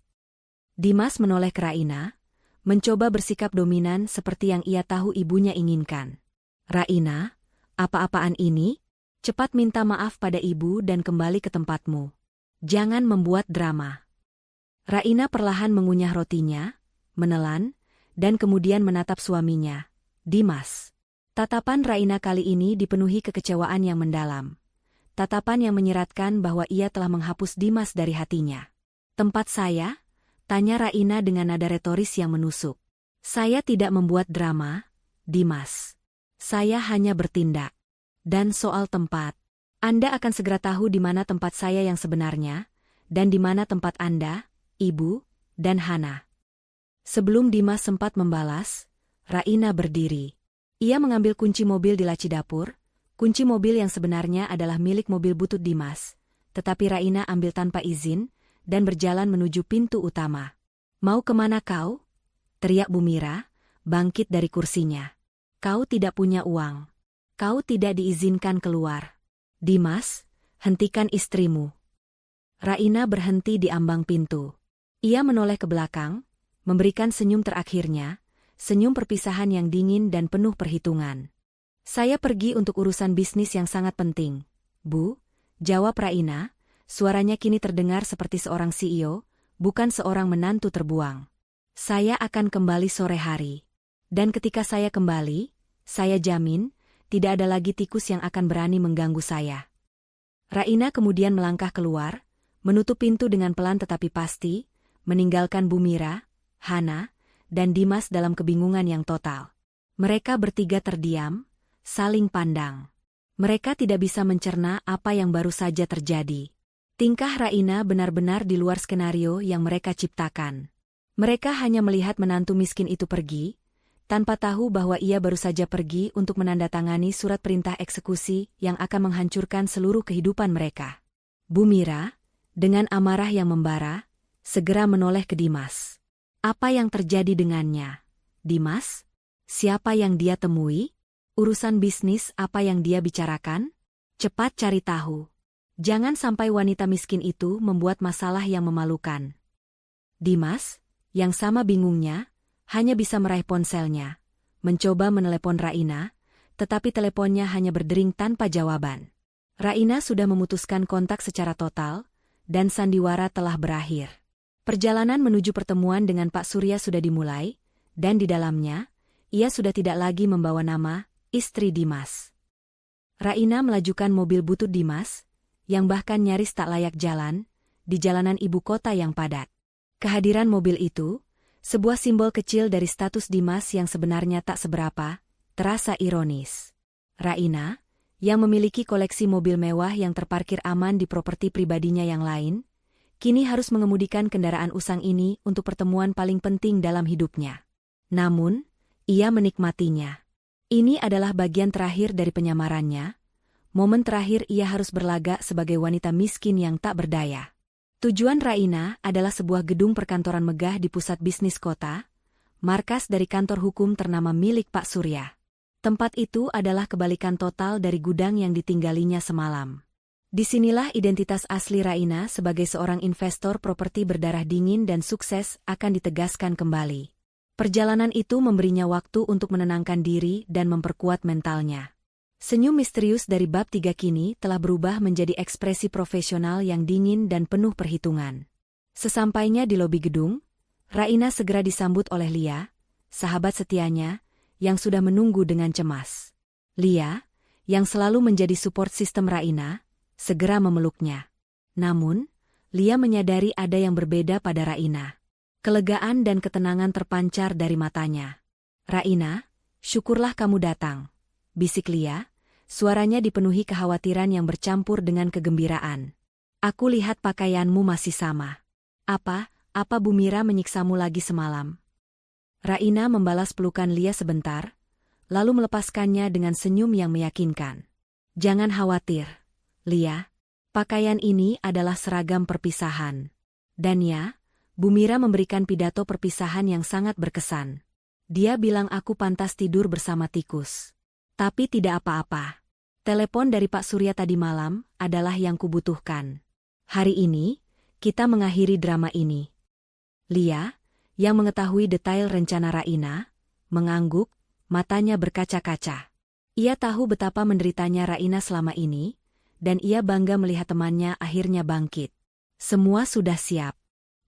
Dimas menoleh ke Raina, mencoba bersikap dominan seperti yang ia tahu ibunya inginkan. "Raina, apa-apaan ini? Cepat minta maaf pada ibu dan kembali ke tempatmu. Jangan membuat drama." Raina perlahan mengunyah rotinya, menelan, dan kemudian menatap suaminya, Dimas. Tatapan Raina kali ini dipenuhi kekecewaan yang mendalam. Tatapan yang menyeratkan bahwa ia telah menghapus Dimas dari hatinya. "Tempat saya?" tanya Raina dengan nada retoris yang menusuk. "Saya tidak membuat drama, Dimas. Saya hanya bertindak. Dan soal tempat, Anda akan segera tahu di mana tempat saya yang sebenarnya, dan di mana tempat Anda, Ibu, dan Hana." Sebelum Dimas sempat membalas, Raina berdiri. Ia mengambil kunci mobil di laci dapur, kunci mobil yang sebenarnya adalah milik mobil butut Dimas, tetapi Raina ambil tanpa izin, dan berjalan menuju pintu utama. "Mau kemana kau?" teriak Bu Mira, bangkit dari kursinya. "Kau tidak punya uang. Kau tidak diizinkan keluar. Dimas, hentikan istrimu." Raina berhenti di ambang pintu. Ia menoleh ke belakang, memberikan senyum terakhirnya, senyum perpisahan yang dingin dan penuh perhitungan. "Saya pergi untuk urusan bisnis yang sangat penting, Bu," jawab Raina, suaranya kini terdengar seperti seorang CEO, bukan seorang menantu terbuang. "Saya akan kembali sore hari. Dan ketika saya kembali, saya jamin, tidak ada lagi tikus yang akan berani mengganggu saya." Raina kemudian melangkah keluar, menutup pintu dengan pelan tetapi pasti, meninggalkan Bu Mira, Hana, dan Dimas dalam kebingungan yang total. Mereka bertiga terdiam, saling pandang. Mereka tidak bisa mencerna apa yang baru saja terjadi. Tingkah Raina benar-benar di luar skenario yang mereka ciptakan. Mereka hanya melihat menantu miskin itu pergi, tanpa tahu bahwa ia baru saja pergi untuk menandatangani surat perintah eksekusi yang akan menghancurkan seluruh kehidupan mereka. Bu Mira, dengan amarah yang membara, segera menoleh ke Dimas. "Apa yang terjadi dengannya, Dimas? Siapa yang dia temui? Urusan bisnis apa yang dia bicarakan? Cepat cari tahu. Jangan sampai wanita miskin itu membuat masalah yang memalukan." Dimas, yang sama bingungnya, hanya bisa meraih ponselnya, mencoba menelepon Raina, tetapi teleponnya hanya berdering tanpa jawaban. Raina sudah memutuskan kontak secara total, dan sandiwara telah berakhir. Perjalanan menuju pertemuan dengan Pak Surya sudah dimulai, dan di dalamnya, ia sudah tidak lagi membawa nama istri Dimas. Raina melajukan mobil butut Dimas, yang bahkan nyaris tak layak jalan, di jalanan ibu kota yang padat. Kehadiran mobil itu, sebuah simbol kecil dari status Dimas yang sebenarnya tak seberapa, terasa ironis. Raina, yang memiliki koleksi mobil mewah yang terparkir aman di properti pribadinya yang lain, kini harus mengemudikan kendaraan usang ini untuk pertemuan paling penting dalam hidupnya. Namun, ia menikmatinya. Ini adalah bagian terakhir dari penyamarannya, momen terakhir ia harus berlagak sebagai wanita miskin yang tak berdaya. Tujuan Raina adalah sebuah gedung perkantoran megah di pusat bisnis kota, markas dari kantor hukum ternama milik Pak Surya. Tempat itu adalah kebalikan total dari gudang yang ditinggalinya semalam. Disinilah identitas asli Raina sebagai seorang investor properti berdarah dingin dan sukses akan ditegaskan kembali. Perjalanan itu memberinya waktu untuk menenangkan diri dan memperkuat mentalnya. Senyum misterius dari bab 3 kini telah berubah menjadi ekspresi profesional yang dingin dan penuh perhitungan. Sesampainya di lobi gedung, Raina segera disambut oleh Lia, sahabat setianya, yang sudah menunggu dengan cemas. Lia, yang selalu menjadi support sistem Raina, segera memeluknya. Namun, Lia menyadari ada yang berbeda pada Raina. Kelegaan dan ketenangan terpancar dari matanya. "Raina, syukurlah kamu datang," bisik Lia, suaranya dipenuhi kekhawatiran yang bercampur dengan kegembiraan. "Aku lihat pakaianmu masih sama. Apa Bu Mira menyiksamu lagi semalam?" Raina membalas pelukan Lia sebentar, lalu melepaskannya dengan senyum yang meyakinkan. "Jangan khawatir, Lia. Pakaian ini adalah seragam perpisahan. Dan ya, Bu Mira memberikan pidato perpisahan yang sangat berkesan. Dia bilang aku pantas tidur bersama tikus. Tapi tidak apa-apa. Telepon dari Pak Surya tadi malam adalah yang kubutuhkan. Hari ini, kita mengakhiri drama ini." Lia, yang mengetahui detail rencana Raina, mengangguk, matanya berkaca-kaca. Ia tahu betapa menderitanya Raina selama ini, dan ia bangga melihat temannya akhirnya bangkit. "Semua sudah siap.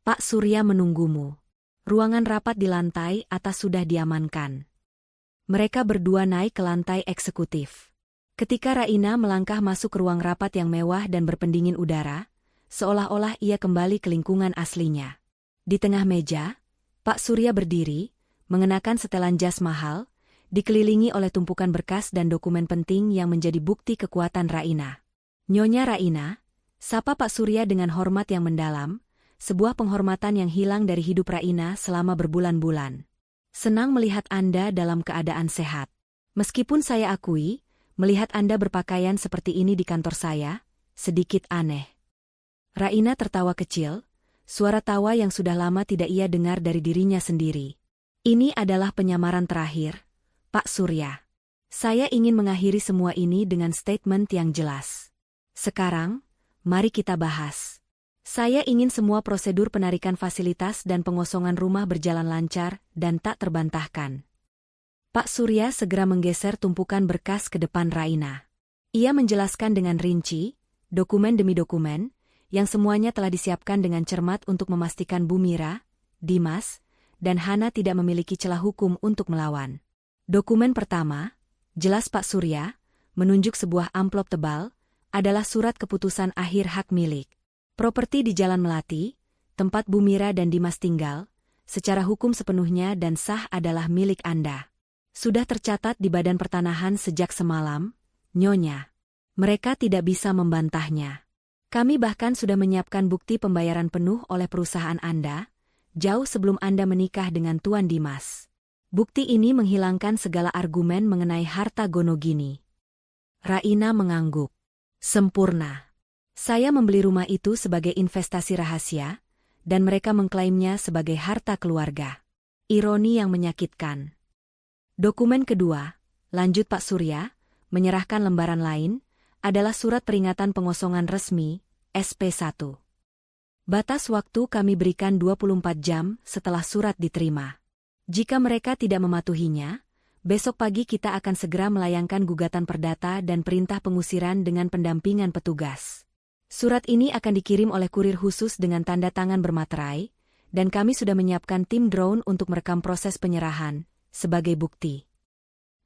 Pak Surya menunggumu. Ruangan rapat di lantai atas sudah diamankan." Mereka berdua naik ke lantai eksekutif. Ketika Raina melangkah masuk ke ruang rapat yang mewah dan berpendingin udara, seolah-olah ia kembali ke lingkungan aslinya. Di tengah meja, Pak Surya berdiri, mengenakan setelan jas mahal, dikelilingi oleh tumpukan berkas dan dokumen penting yang menjadi bukti kekuatan Raina. "Nyonya Raina," sapa Pak Surya dengan hormat yang mendalam, sebuah penghormatan yang hilang dari hidup Raina selama berbulan-bulan. "Senang melihat Anda dalam keadaan sehat. Meskipun saya akui, melihat Anda berpakaian seperti ini di kantor saya, sedikit aneh." Raina tertawa kecil, suara tawa yang sudah lama tidak ia dengar dari dirinya sendiri. "Ini adalah penyamaran terakhir, Pak Surya. Saya ingin mengakhiri semua ini dengan statement yang jelas. Sekarang, mari kita bahas. Saya ingin semua prosedur penarikan fasilitas dan pengosongan rumah berjalan lancar dan tak terbantahkan." Pak Surya segera menggeser tumpukan berkas ke depan Raina. Ia menjelaskan dengan rinci, dokumen demi dokumen, yang semuanya telah disiapkan dengan cermat untuk memastikan Bu Mira, Dimas, dan Hana tidak memiliki celah hukum untuk melawan. Dokumen pertama, jelas Pak Surya, menunjuk sebuah amplop tebal, adalah surat keputusan akhir hak milik. Properti di Jalan Melati, tempat Bu Mira dan Dimas tinggal, secara hukum sepenuhnya dan sah adalah milik Anda. Sudah tercatat di Badan Pertanahan sejak semalam, Nyonya. Mereka tidak bisa membantahnya. Kami bahkan sudah menyiapkan bukti pembayaran penuh oleh perusahaan Anda, jauh sebelum Anda menikah dengan Tuan Dimas. Bukti ini menghilangkan segala argumen mengenai harta Gonogini. Raina mengangguk. "Sempurna. Saya membeli rumah itu sebagai investasi rahasia, dan mereka mengklaimnya sebagai harta keluarga." Ironi yang menyakitkan. Dokumen kedua, lanjut Pak Surya, menyerahkan lembaran lain, adalah surat peringatan pengosongan resmi, SP1. Batas waktu kami berikan 24 jam setelah surat diterima. Jika mereka tidak mematuhinya, besok pagi kita akan segera melayangkan gugatan perdata dan perintah pengusiran dengan pendampingan petugas. Surat ini akan dikirim oleh kurir khusus dengan tanda tangan bermaterai, dan kami sudah menyiapkan tim drone untuk merekam proses penyerahan, sebagai bukti.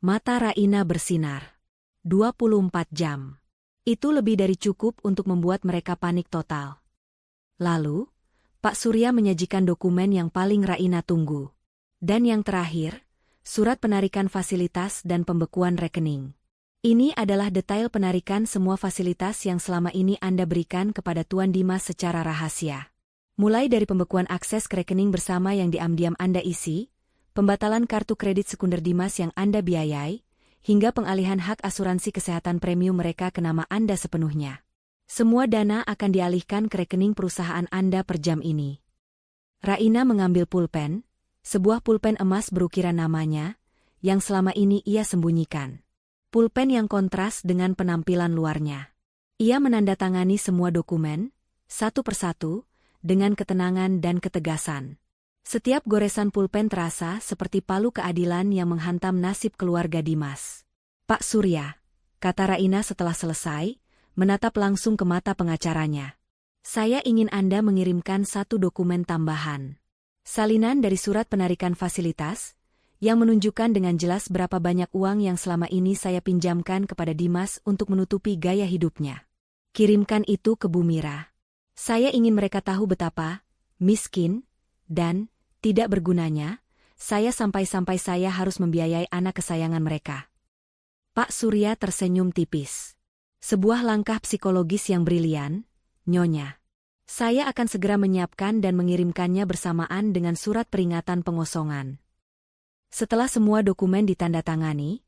Mata Raina bersinar. 24 jam. Itu lebih dari cukup untuk membuat mereka panik total. Lalu, Pak Surya menyajikan dokumen yang paling Raina tunggu. Dan yang terakhir, surat penarikan fasilitas dan pembekuan rekening. Ini adalah detail penarikan semua fasilitas yang selama ini Anda berikan kepada Tuan Dimas secara rahasia. Mulai dari pembekuan akses ke rekening bersama yang diam-diam Anda isi, pembatalan kartu kredit sekunder Dimas yang Anda biayai, hingga pengalihan hak asuransi kesehatan premium mereka ke nama Anda sepenuhnya. Semua dana akan dialihkan ke rekening perusahaan Anda per jam ini. Raina mengambil pulpen, sebuah pulpen emas berukiran namanya, yang selama ini ia sembunyikan. Pulpen yang kontras dengan penampilan luarnya. Ia menandatangani semua dokumen, satu persatu, dengan ketenangan dan ketegasan. Setiap goresan pulpen terasa seperti palu keadilan yang menghantam nasib keluarga Dimas. "Pak Surya," kata Raina setelah selesai, menatap langsung ke mata pengacaranya. "Saya ingin Anda mengirimkan satu dokumen tambahan. Salinan dari surat penarikan fasilitas, yang menunjukkan dengan jelas berapa banyak uang yang selama ini saya pinjamkan kepada Dimas untuk menutupi gaya hidupnya. Kirimkan itu ke Bu Mira. Saya ingin mereka tahu betapa miskin dan tidak bergunanya saya sampai-sampai saya harus membiayai anak kesayangan mereka." Pak Surya tersenyum tipis. "Sebuah langkah psikologis yang brilian, Nyonya. Saya akan segera menyiapkan dan mengirimkannya bersamaan dengan surat peringatan pengosongan." Setelah semua dokumen ditandatangani,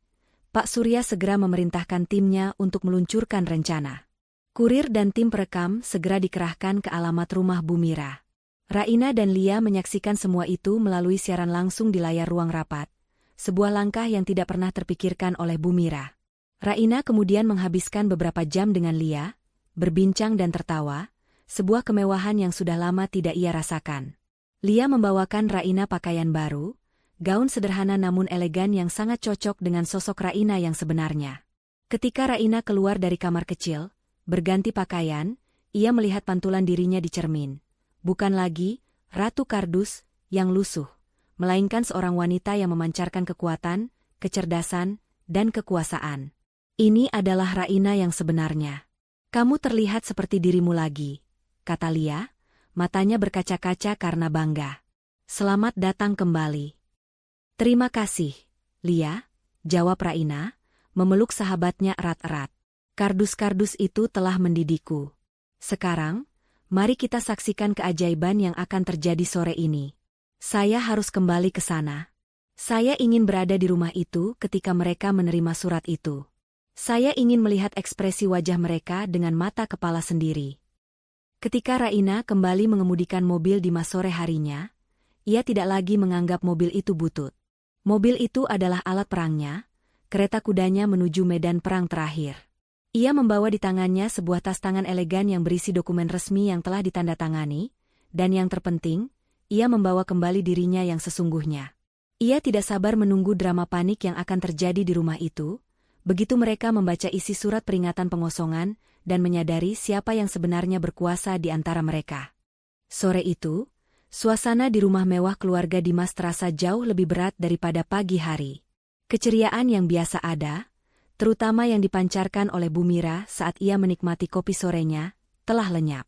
Pak Surya segera memerintahkan timnya untuk meluncurkan rencana. Kurir dan tim perekam segera dikerahkan ke alamat rumah Bu Mira. Raina dan Lia menyaksikan semua itu melalui siaran langsung di layar ruang rapat, sebuah langkah yang tidak pernah terpikirkan oleh Bu Mira. Raina kemudian menghabiskan beberapa jam dengan Lia, berbincang dan tertawa, sebuah kemewahan yang sudah lama tidak ia rasakan. Lia membawakan Raina pakaian baru, gaun sederhana namun elegan yang sangat cocok dengan sosok Raina yang sebenarnya. Ketika Raina keluar dari kamar kecil, berganti pakaian, ia melihat pantulan dirinya di cermin. Bukan lagi Ratu Kardus yang lusuh, melainkan seorang wanita yang memancarkan kekuatan, kecerdasan, dan kekuasaan. "Ini adalah Raina yang sebenarnya. Kamu terlihat seperti dirimu lagi," kata Lia, matanya berkaca-kaca karena bangga. "Selamat datang kembali." "Terima kasih, Lia," jawab Raina, memeluk sahabatnya erat-erat. "Kardus-kardus itu telah mendidikku. Sekarang, mari kita saksikan keajaiban yang akan terjadi sore ini. Saya harus kembali ke sana. Saya ingin berada di rumah itu ketika mereka menerima surat itu. Saya ingin melihat ekspresi wajah mereka dengan mata kepala sendiri." Ketika Raina kembali mengemudikan mobil di sore harinya, ia tidak lagi menganggap mobil itu butut. Mobil itu adalah alat perangnya, kereta kudanya menuju medan perang terakhir. Ia membawa di tangannya sebuah tas tangan elegan yang berisi dokumen resmi yang telah ditandatangani, dan yang terpenting, ia membawa kembali dirinya yang sesungguhnya. Ia tidak sabar menunggu drama panik yang akan terjadi di rumah itu, begitu mereka membaca isi surat peringatan pengosongan dan menyadari siapa yang sebenarnya berkuasa di antara mereka. Sore itu, suasana di rumah mewah keluarga Dimas terasa jauh lebih berat daripada pagi hari. Keceriaan yang biasa ada, terutama yang dipancarkan oleh Bu Mira saat ia menikmati kopi sorenya, telah lenyap.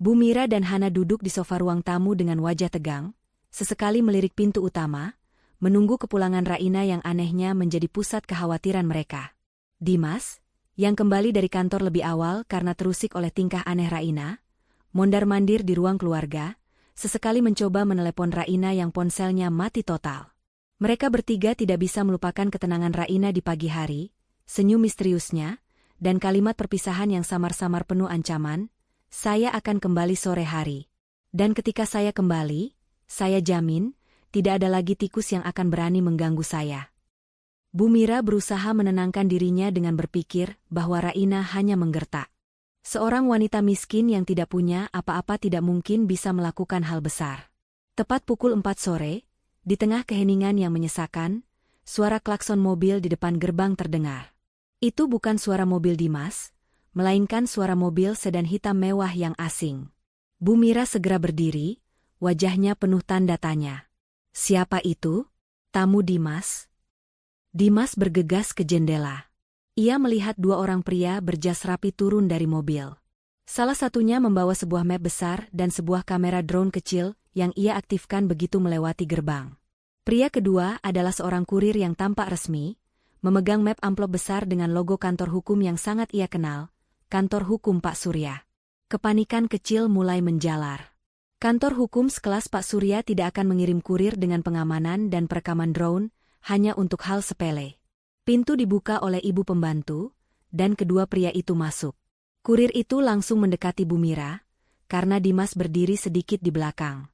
Bu Mira dan Hana duduk di sofa ruang tamu dengan wajah tegang, sesekali melirik pintu utama, menunggu kepulangan Raina yang anehnya menjadi pusat kekhawatiran mereka. Dimas, yang kembali dari kantor lebih awal karena terusik oleh tingkah aneh Raina, mondar-mandir di ruang keluarga, sesekali mencoba menelepon Raina yang ponselnya mati total. Mereka bertiga tidak bisa melupakan ketenangan Raina di pagi hari, senyum misteriusnya, dan kalimat perpisahan yang samar-samar penuh ancaman, "Saya akan kembali sore hari. Dan ketika saya kembali, saya jamin, tidak ada lagi tikus yang akan berani mengganggu saya." Bu Mira berusaha menenangkan dirinya dengan berpikir bahwa Raina hanya menggertak. Seorang wanita miskin yang tidak punya apa-apa tidak mungkin bisa melakukan hal besar. Tepat pukul 4 sore, di tengah keheningan yang menyesakan, suara klakson mobil di depan gerbang terdengar. Itu bukan suara mobil Dimas, melainkan suara mobil sedan hitam mewah yang asing. Bu Mira segera berdiri, wajahnya penuh tanda tanya. "Siapa itu? Tamu Dimas?" Dimas bergegas ke jendela. Ia melihat dua orang pria berjas rapi turun dari mobil. Salah satunya membawa sebuah map besar dan sebuah kamera drone kecil yang ia aktifkan begitu melewati gerbang. Pria kedua adalah seorang kurir yang tampak resmi, memegang map amplop besar dengan logo kantor hukum yang sangat ia kenal, kantor hukum Pak Surya. Kepanikan kecil mulai menjalar. Kantor hukum sekelas Pak Surya tidak akan mengirim kurir dengan pengamanan dan perekaman drone, hanya untuk hal sepele. Pintu dibuka oleh ibu pembantu, dan kedua pria itu masuk. Kurir itu langsung mendekati Bu Mira, karena Dimas berdiri sedikit di belakang.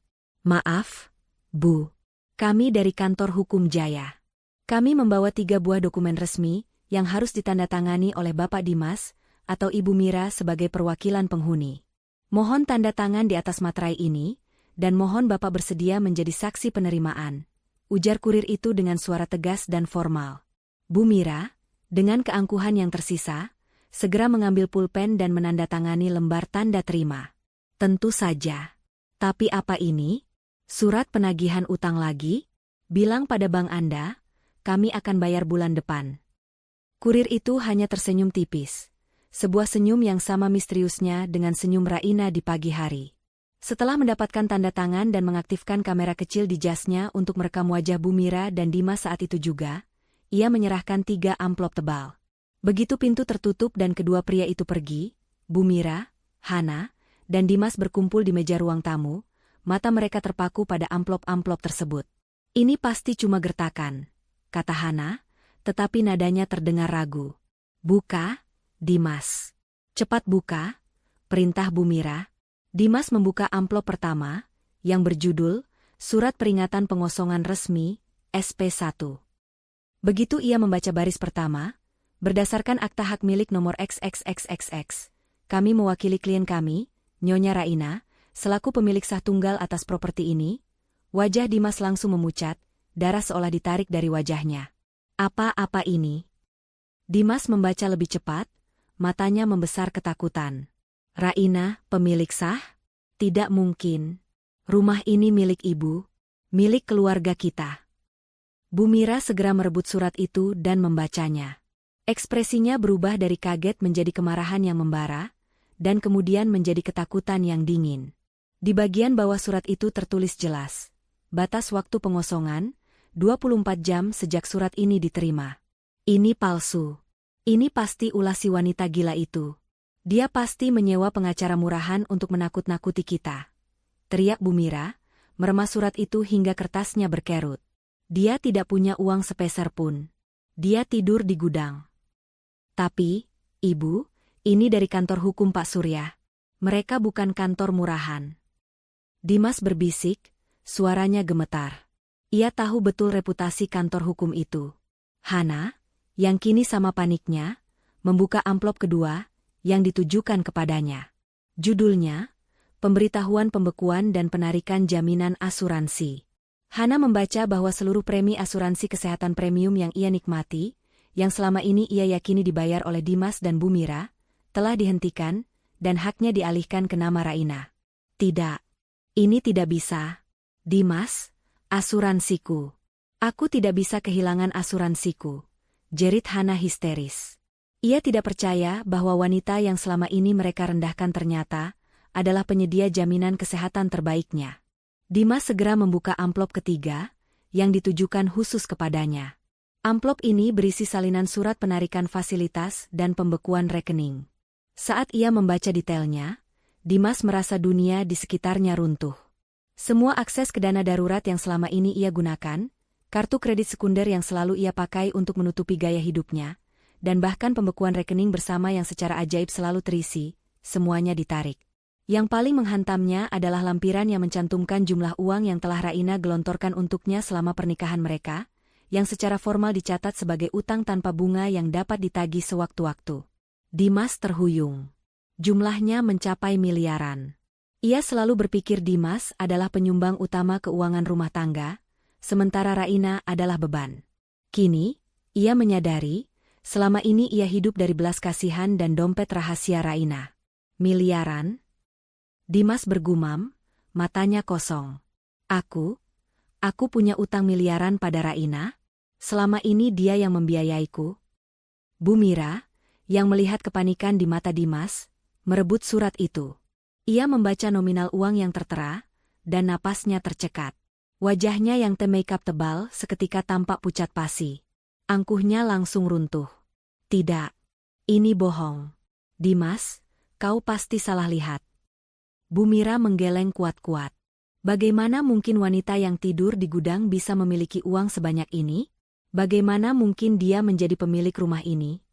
"Maaf, Bu. Kami dari kantor hukum Jaya. Kami membawa 3 buah dokumen resmi yang harus ditandatangani oleh Bapak Dimas atau Ibu Mira sebagai perwakilan penghuni. Mohon tanda tangan di atas materai ini, dan mohon Bapak bersedia menjadi saksi penerimaan," ujar kurir itu dengan suara tegas dan formal. Bu Mira, dengan keangkuhan yang tersisa, segera mengambil pulpen dan menandatangani lembar tanda terima. "Tentu saja. Tapi apa ini? Surat penagihan utang lagi? Bilang pada bank Anda, kami akan bayar bulan depan." Kurir itu hanya tersenyum tipis. Sebuah senyum yang sama misteriusnya dengan senyum Raina di pagi hari. Setelah mendapatkan tanda tangan dan mengaktifkan kamera kecil di jasnya untuk merekam wajah Bu Mira dan Dimas saat itu juga, ia menyerahkan 3 amplop tebal. Begitu pintu tertutup dan kedua pria itu pergi, Bu Mira, Hana, dan Dimas berkumpul di meja ruang tamu, mata mereka terpaku pada amplop-amplop tersebut. "Ini pasti cuma gertakan," kata Hana, tetapi nadanya terdengar ragu. "Buka, Dimas. Cepat buka," perintah Bu Mira. Dimas membuka amplop pertama, yang berjudul Surat Peringatan Pengosongan Resmi, SP1. Begitu ia membaca baris pertama, "Berdasarkan akta hak milik nomor XXXXX, kami mewakili klien kami, Nyonya Raina, selaku pemilik sah tunggal atas properti ini." Wajah Dimas langsung memucat, darah seolah ditarik dari wajahnya. "Apa-apa ini?" Dimas membaca lebih cepat, matanya membesar ketakutan. "Raina, pemilik sah? Tidak mungkin. Rumah ini milik ibu, milik keluarga kita." Bu Mira segera merebut surat itu dan membacanya. Ekspresinya berubah dari kaget menjadi kemarahan yang membara, dan kemudian menjadi ketakutan yang dingin. Di bagian bawah surat itu tertulis jelas, batas waktu pengosongan, 24 jam sejak surat ini diterima. "Ini palsu. Ini pasti ulah si wanita gila itu. Dia pasti menyewa pengacara murahan untuk menakut-nakuti kita," teriak Bu Mira, meremas surat itu hingga kertasnya berkerut. "Dia tidak punya uang sepeser pun. Dia tidur di gudang." "Tapi, Ibu, ini dari kantor hukum Pak Surya. Mereka bukan kantor murahan." Dimas berbisik, suaranya gemetar. Ia tahu betul reputasi kantor hukum itu. Hana, yang kini sama paniknya, membuka amplop kedua, yang ditujukan kepadanya. Judulnya, Pemberitahuan Pembekuan dan Penarikan Jaminan Asuransi. Hana membaca bahwa seluruh premi asuransi kesehatan premium yang ia nikmati, yang selama ini ia yakini dibayar oleh Dimas dan Bu Mira, telah dihentikan, dan haknya dialihkan ke nama Raina. "Tidak. Ini tidak bisa. Dimas, asuransiku. Aku tidak bisa kehilangan asuransiku," jerit Hana histeris. Ia tidak percaya bahwa wanita yang selama ini mereka rendahkan ternyata adalah penyedia jaminan kesehatan terbaiknya. Dimas segera membuka amplop ketiga, yang ditujukan khusus kepadanya. Amplop ini berisi salinan surat penarikan fasilitas dan pembekuan rekening. Saat ia membaca detailnya, Dimas merasa dunia di sekitarnya runtuh. Semua akses ke dana darurat yang selama ini ia gunakan, kartu kredit sekunder yang selalu ia pakai untuk menutupi gaya hidupnya, dan bahkan pembekuan rekening bersama yang secara ajaib selalu terisi, semuanya ditarik. Yang paling menghantamnya adalah lampiran yang mencantumkan jumlah uang yang telah Raina gelontorkan untuknya selama pernikahan mereka, yang secara formal dicatat sebagai utang tanpa bunga yang dapat ditagih sewaktu-waktu. Dimas terhuyung. Jumlahnya mencapai miliaran. Ia selalu berpikir Dimas adalah penyumbang utama keuangan rumah tangga, sementara Raina adalah beban. Kini, ia menyadari, selama ini ia hidup dari belas kasihan dan dompet rahasia Raina. Miliaran? Dimas bergumam, matanya kosong. Aku punya utang miliaran pada Raina? Selama ini dia yang membiayaiku?" Bu Mira, yang melihat kepanikan di mata Dimas, merebut surat itu. Ia membaca nominal uang yang tertera, dan napasnya tercekat. Wajahnya yang make-up tebal seketika tampak pucat pasi. Angkuhnya langsung runtuh. Tidak. Ini bohong. Dimas, kau pasti salah lihat. Bu Mira menggeleng kuat-kuat. Bagaimana mungkin wanita yang tidur di gudang bisa memiliki uang sebanyak ini? Bagaimana mungkin dia menjadi pemilik rumah ini?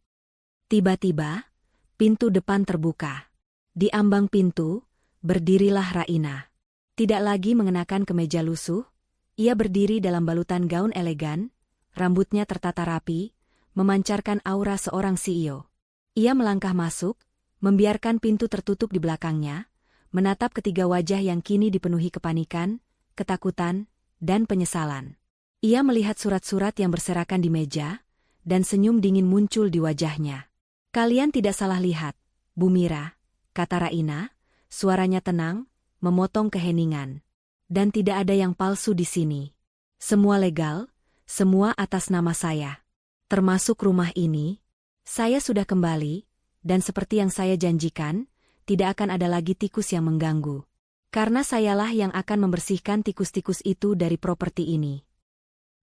Tiba-tiba, pintu depan terbuka. Di ambang pintu, berdirilah Raina. Tidak lagi mengenakan kemeja lusuh, ia berdiri dalam balutan gaun elegan, rambutnya tertata rapi, memancarkan aura seorang CEO. Ia melangkah masuk, membiarkan pintu tertutup di belakangnya, menatap ketiga wajah yang kini dipenuhi kepanikan, ketakutan, dan penyesalan. Ia melihat surat-surat yang berserakan di meja, dan senyum dingin muncul di wajahnya. Kalian tidak salah lihat, Bu Mira, kata Raina, suaranya tenang, memotong keheningan. Dan tidak ada yang palsu di sini. Semua legal, semua atas nama saya. Termasuk rumah ini. Saya sudah kembali, dan seperti yang saya janjikan, tidak akan ada lagi tikus yang mengganggu. Karena sayalah yang akan membersihkan tikus-tikus itu dari properti ini.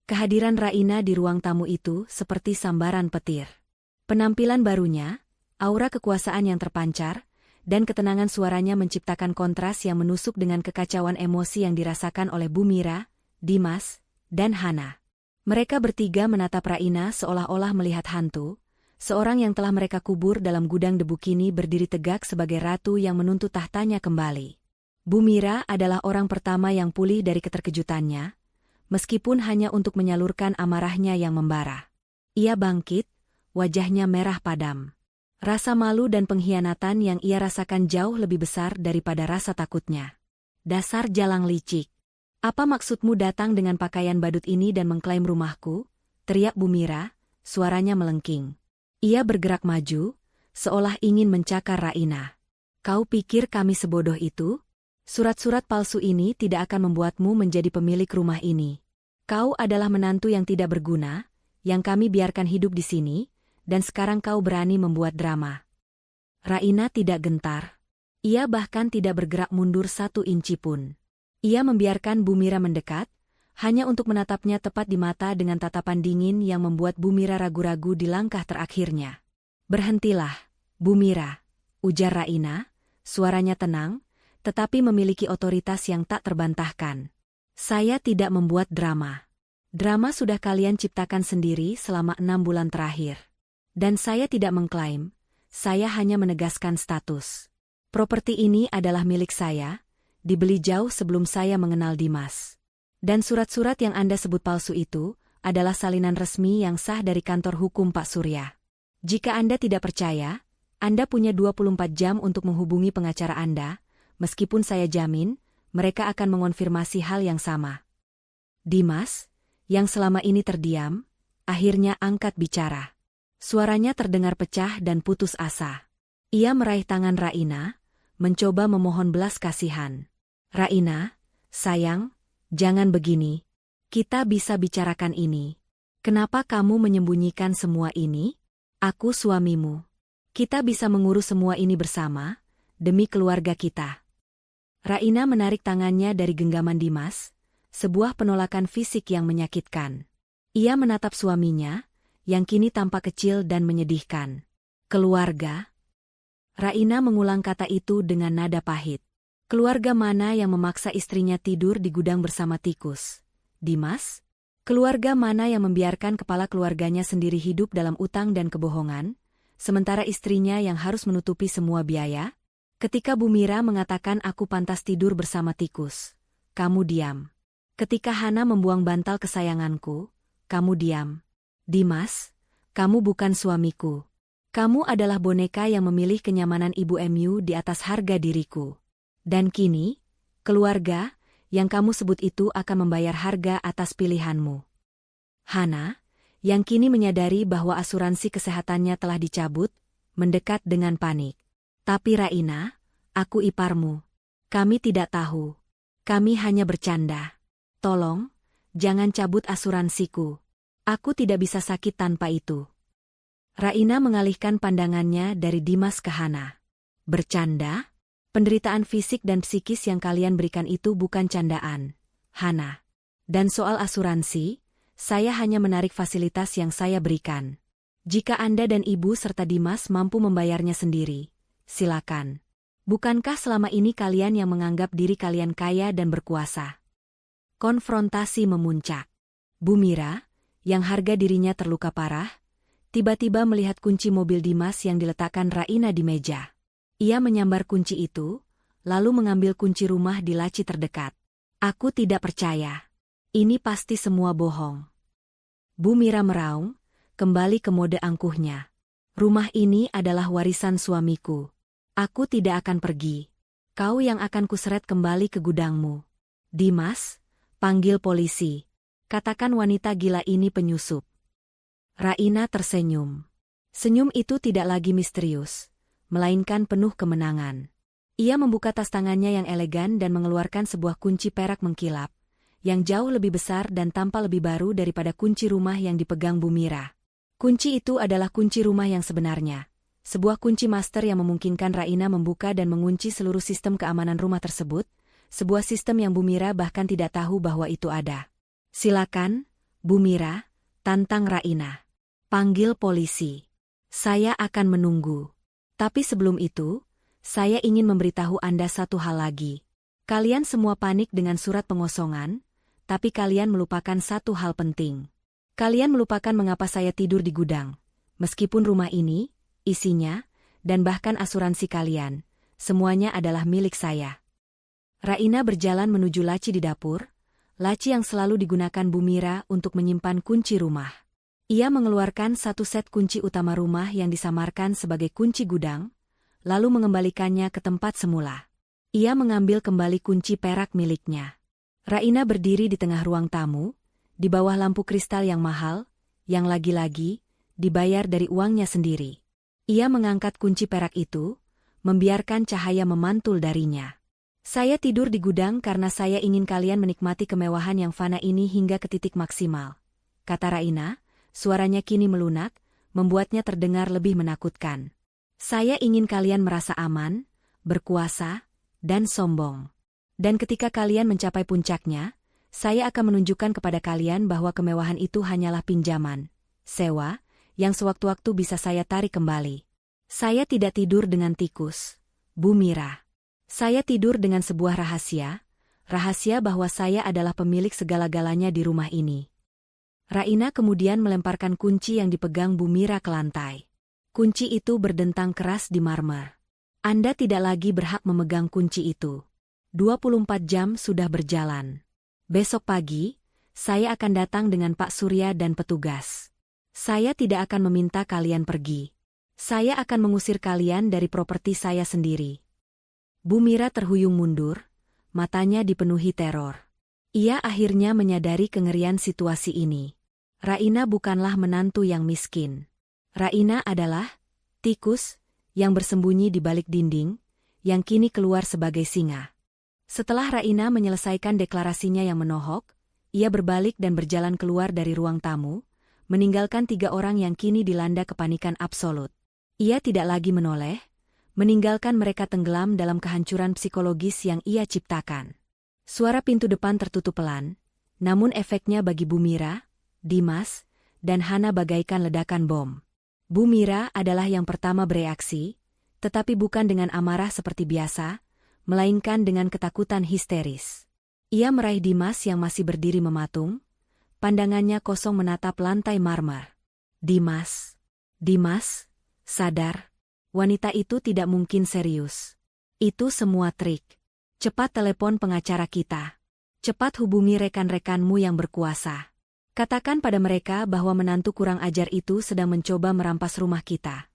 Kehadiran Raina di ruang tamu itu seperti sambaran petir. Penampilan barunya, aura kekuasaan yang terpancar, dan ketenangan suaranya menciptakan kontras yang menusuk dengan kekacauan emosi yang dirasakan oleh Bu Mira, Dimas, dan Hana. Mereka bertiga menatap Raina seolah-olah melihat hantu, seorang yang telah mereka kubur dalam gudang debu kini berdiri tegak sebagai ratu yang menuntut tahtanya kembali. Bu Mira adalah orang pertama yang pulih dari keterkejutannya, meskipun hanya untuk menyalurkan amarahnya yang membara. Ia bangkit, wajahnya merah padam. Rasa malu dan pengkhianatan yang ia rasakan jauh lebih besar daripada rasa takutnya. Dasar jalang licik. Apa maksudmu datang dengan pakaian badut ini dan mengklaim rumahku? Teriak Bu Mira, suaranya melengking. Ia bergerak maju, seolah ingin mencakar Raina. Kau pikir kami sebodoh itu? Surat-surat palsu ini tidak akan membuatmu menjadi pemilik rumah ini. Kau adalah menantu yang tidak berguna, yang kami biarkan hidup di sini, dan sekarang kau berani membuat drama. Raina tidak gentar. Ia bahkan tidak bergerak mundur 1 inci pun. Ia membiarkan Bu Mira mendekat, hanya untuk menatapnya tepat di mata dengan tatapan dingin yang membuat Bu Mira ragu-ragu di langkah terakhirnya. Berhentilah, Bu Mira, ujar Raina, suaranya tenang, tetapi memiliki otoritas yang tak terbantahkan. Saya tidak membuat drama. Drama sudah kalian ciptakan sendiri selama 6 bulan terakhir. Dan saya tidak mengklaim, saya hanya menegaskan status. Properti ini adalah milik saya, dibeli jauh sebelum saya mengenal Dimas. Dan surat-surat yang Anda sebut palsu itu adalah salinan resmi yang sah dari kantor hukum Pak Surya. Jika Anda tidak percaya, Anda punya 24 jam untuk menghubungi pengacara Anda, meskipun saya jamin, mereka akan mengonfirmasi hal yang sama. Dimas, yang selama ini terdiam, akhirnya angkat bicara. Suaranya terdengar pecah dan putus asa. Ia meraih tangan Raina, mencoba memohon belas kasihan. Raina, sayang, jangan begini. Kita bisa bicarakan ini. Kenapa kamu menyembunyikan semua ini? Aku suamimu. Kita bisa mengurus semua ini bersama, demi keluarga kita. Raina menarik tangannya dari genggaman Dimas, sebuah penolakan fisik yang menyakitkan. Ia menatap suaminya, yang kini tampak kecil dan menyedihkan. Keluarga? Raina mengulang kata itu dengan nada pahit. Keluarga mana yang memaksa istrinya tidur di gudang bersama tikus? Dimas? Keluarga mana yang membiarkan kepala keluarganya sendiri hidup dalam utang dan kebohongan, sementara istrinya yang harus menutupi semua biaya? Ketika Bu Mira mengatakan aku pantas tidur bersama tikus, kamu diam. Ketika Hana membuang bantal kesayanganku, kamu diam. Dimas, kamu bukan suamiku. Kamu adalah boneka yang memilih kenyamanan Ibu MU di atas harga diriku. Dan kini, keluarga, yang kamu sebut itu akan membayar harga atas pilihanmu. Hana, yang kini menyadari bahwa asuransi kesehatannya telah dicabut, mendekat dengan panik. Tapi Raina, aku iparmu. Kami tidak tahu. Kami hanya bercanda. Tolong, jangan cabut asuransiku. Aku tidak bisa sakit tanpa itu. Raina mengalihkan pandangannya dari Dimas ke Hana. Bercanda? Penderitaan fisik dan psikis yang kalian berikan itu bukan candaan, Hana. Dan soal asuransi, Saya hanya menarik fasilitas yang saya berikan. Jika Anda dan Ibu serta Dimas mampu membayarnya sendiri, silakan. Bukankah selama ini kalian yang menganggap diri kalian kaya dan berkuasa? Konfrontasi memuncak. Bu Mira, yang harga dirinya terluka parah, tiba-tiba melihat kunci mobil Dimas yang diletakkan Raina di meja. Ia menyambar kunci itu, lalu mengambil kunci rumah di laci terdekat. Aku tidak percaya. Ini pasti semua bohong. Bu Mira meraung, kembali ke mode angkuhnya. Rumah ini adalah warisan suamiku. Aku tidak akan pergi. Kau yang akan kuseret kembali ke gudangmu. Dimas, panggil polisi. Katakan wanita gila ini penyusup. Raina tersenyum. Senyum itu tidak lagi misterius, melainkan penuh kemenangan. Ia membuka tas tangannya yang elegan dan mengeluarkan sebuah kunci perak mengkilap, yang jauh lebih besar dan tampak lebih baru daripada kunci rumah yang dipegang Bu Mira. Kunci itu adalah kunci rumah yang sebenarnya. Sebuah kunci master yang memungkinkan Raina membuka dan mengunci seluruh sistem keamanan rumah tersebut, sebuah sistem yang Bu Mira bahkan tidak tahu bahwa itu ada. Silakan, Bu Mira, tantang Raina. Panggil polisi. Saya akan menunggu. Tapi sebelum itu, saya ingin memberitahu Anda satu hal lagi. Kalian semua panik dengan surat pengosongan, tapi kalian melupakan satu hal penting. Kalian melupakan mengapa saya tidur di gudang. Meskipun rumah ini, isinya, dan bahkan asuransi kalian, semuanya adalah milik saya. Raina berjalan menuju laci di dapur, laci yang selalu digunakan Bu Mira untuk menyimpan kunci rumah. Ia mengeluarkan satu set kunci utama rumah yang disamarkan sebagai kunci gudang, lalu mengembalikannya ke tempat semula. Ia mengambil kembali kunci perak miliknya. Raina berdiri di tengah ruang tamu, di bawah lampu kristal yang mahal, yang lagi-lagi dibayar dari uangnya sendiri. Ia mengangkat kunci perak itu, membiarkan cahaya memantul darinya. Saya tidur di gudang karena saya ingin kalian menikmati kemewahan yang fana ini hingga ke titik maksimal, kata Raina. Suaranya kini melunak, membuatnya terdengar lebih menakutkan. Saya ingin kalian merasa aman, berkuasa, dan sombong. Dan ketika kalian mencapai puncaknya, saya akan menunjukkan kepada kalian bahwa kemewahan itu hanyalah pinjaman, sewa, yang sewaktu-waktu bisa saya tarik kembali. Saya tidak tidur dengan tikus, Bu Mira. Saya tidur dengan sebuah rahasia bahwa saya adalah pemilik segala-galanya di rumah ini. Raina kemudian melemparkan kunci yang dipegang Bu Mira ke lantai. Kunci itu berdentang keras di marmer. Anda tidak lagi berhak memegang kunci itu. 24 jam sudah berjalan. Besok pagi, saya akan datang dengan Pak Surya dan petugas. Saya tidak akan meminta kalian pergi. Saya akan mengusir kalian dari properti saya sendiri. Bu Mira terhuyung mundur, matanya dipenuhi teror. Ia akhirnya menyadari kengerian situasi ini. Raina bukanlah menantu yang miskin. Raina adalah tikus yang bersembunyi di balik dinding, yang kini keluar sebagai singa. Setelah Raina menyelesaikan deklarasinya yang menohok, ia berbalik dan berjalan keluar dari ruang tamu, meninggalkan 3 orang yang kini dilanda kepanikan absolut. Ia tidak lagi menoleh, meninggalkan mereka tenggelam dalam kehancuran psikologis yang ia ciptakan. Suara pintu depan tertutup pelan, namun efeknya bagi Bu Mira, Dimas, dan Hana bagaikan ledakan bom. Bu Mira adalah yang pertama bereaksi, tetapi bukan dengan amarah seperti biasa, melainkan dengan ketakutan histeris. Ia meraih Dimas yang masih berdiri mematung, pandangannya kosong menatap lantai marmer. Dimas, sadar, wanita itu tidak mungkin serius. Itu semua trik. Cepat telepon pengacara kita. Cepat hubungi rekan-rekanmu yang berkuasa. Katakan pada mereka bahwa menantu kurang ajar itu sedang mencoba merampas rumah kita.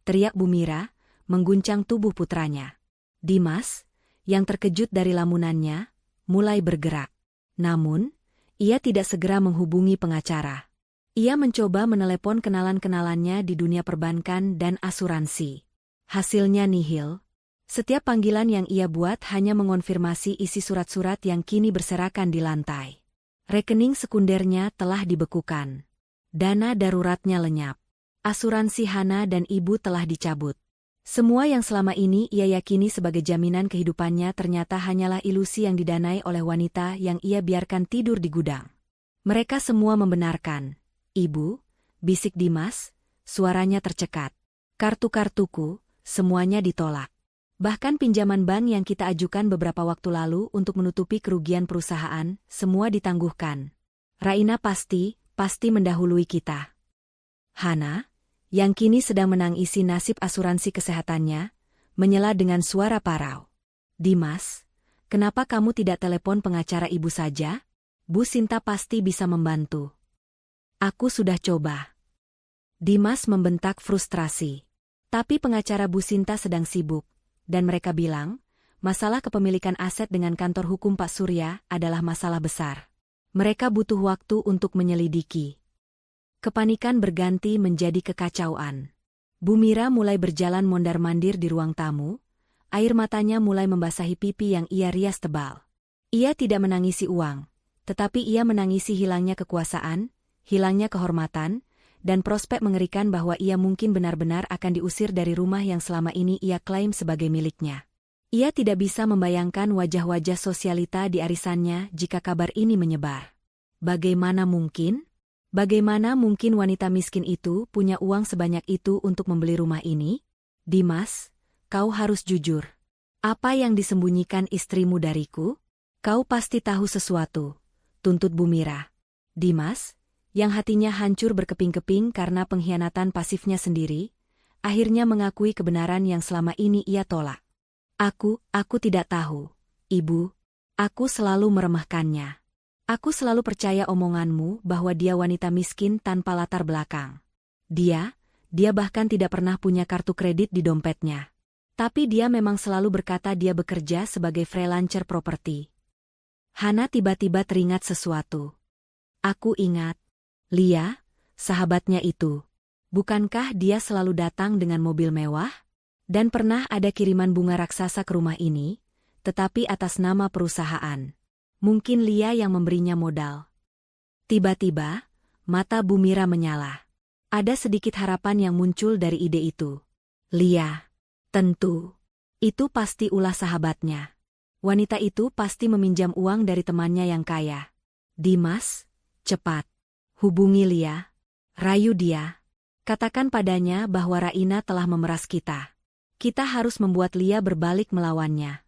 Teriak Bu Mira, mengguncang tubuh putranya. Dimas, yang terkejut dari lamunannya, mulai bergerak. Namun, ia tidak segera menghubungi pengacara. Ia mencoba menelepon kenalan-kenalannya di dunia perbankan dan asuransi. Hasilnya nihil. Setiap panggilan yang ia buat hanya mengonfirmasi isi surat-surat yang kini berserakan di lantai. Rekening sekundernya telah dibekukan. Dana daruratnya lenyap. Asuransi Hana dan ibu telah dicabut. Semua yang selama ini ia yakini sebagai jaminan kehidupannya ternyata hanyalah ilusi yang didanai oleh wanita yang ia biarkan tidur di gudang. Mereka semua membenarkan. Ibu, bisik Dimas, suaranya tercekat. Kartu-kartuku, semuanya ditolak. Bahkan pinjaman bank yang kita ajukan beberapa waktu lalu untuk menutupi kerugian perusahaan, semua ditangguhkan. Raina pasti mendahului kita. Hana, yang kini sedang menangisi nasib asuransi kesehatannya, menyela dengan suara parau. Dimas, kenapa kamu tidak telepon pengacara ibu saja? Bu Sinta pasti bisa membantu. Aku sudah coba. Dimas membentak frustrasi. Tapi pengacara Bu Sinta sedang sibuk, dan mereka bilang, masalah kepemilikan aset dengan kantor hukum Pak Surya adalah masalah besar. Mereka butuh waktu untuk menyelidiki. Kepanikan berganti menjadi kekacauan. Bu Mira mulai berjalan mondar-mandir di ruang tamu, air matanya mulai membasahi pipi yang ia rias tebal. Ia tidak menangisi uang, tetapi ia menangisi hilangnya kekuasaan, hilangnya kehormatan, dan prospek mengerikan bahwa ia mungkin benar-benar akan diusir dari rumah yang selama ini ia klaim sebagai miliknya. Ia tidak bisa membayangkan wajah-wajah sosialita di arisannya jika kabar ini menyebar. Bagaimana mungkin? Bagaimana mungkin wanita miskin itu punya uang sebanyak itu untuk membeli rumah ini? Dimas, kau harus jujur. Apa yang disembunyikan istrimu dariku? Kau pasti tahu sesuatu, tuntut Bu Mira. Dimas, yang hatinya hancur berkeping-keping karena pengkhianatan pasifnya sendiri, akhirnya mengakui kebenaran yang selama ini ia tolak. Aku tidak tahu, Ibu. Aku selalu meremehkannya. Aku selalu percaya omonganmu bahwa dia wanita miskin tanpa latar belakang. Dia bahkan tidak pernah punya kartu kredit di dompetnya. Tapi dia memang selalu berkata dia bekerja sebagai freelancer properti. Hana tiba-tiba teringat sesuatu. Aku ingat. Lia, sahabatnya itu. Bukankah dia selalu datang dengan mobil mewah? Dan pernah ada kiriman bunga raksasa ke rumah ini, tetapi atas nama perusahaan. Mungkin Lia yang memberinya modal. Tiba-tiba, mata Bu Mira menyala. Ada sedikit harapan yang muncul dari ide itu. Lia. Tentu. Itu pasti ulah sahabatnya. Wanita itu pasti meminjam uang dari temannya yang kaya. Dimas, cepat. Hubungi Lia. Rayu dia. Katakan padanya bahwa Raina telah memeras kita. Kita harus membuat Lia berbalik melawannya.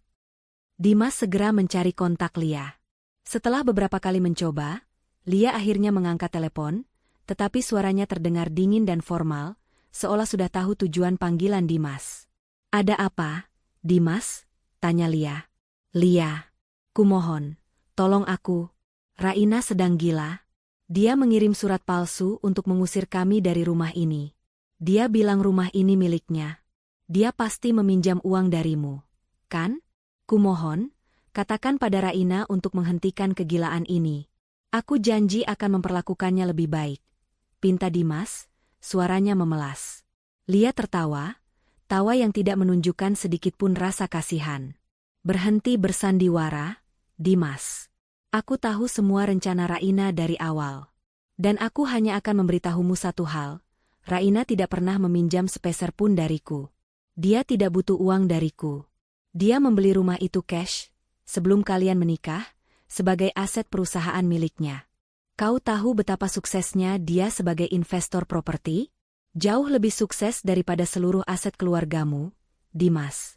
Dimas segera mencari kontak Lia. Setelah beberapa kali mencoba, Lia akhirnya mengangkat telepon, tetapi suaranya terdengar dingin dan formal, seolah sudah tahu tujuan panggilan Dimas. Ada apa, Dimas? Tanya Lia. Lia, kumohon, tolong aku. Raina sedang gila. Dia mengirim surat palsu untuk mengusir kami dari rumah ini. Dia bilang rumah ini miliknya. Dia pasti meminjam uang darimu. Kan? Kumohon, katakan pada Raina untuk menghentikan kegilaan ini. Aku janji akan memperlakukannya lebih baik. Pinta Dimas, suaranya memelas. Lia tertawa, tawa yang tidak menunjukkan sedikitpun rasa kasihan. Berhenti bersandiwara, Dimas. Aku tahu semua rencana Raina dari awal. Dan aku hanya akan memberitahumu satu hal. Raina tidak pernah meminjam sepeser pun dariku. Dia tidak butuh uang dariku. Dia membeli rumah itu cash, sebelum kalian menikah, sebagai aset perusahaan miliknya. Kau tahu betapa suksesnya dia sebagai investor properti? Jauh lebih sukses daripada seluruh aset keluargamu, Dimas.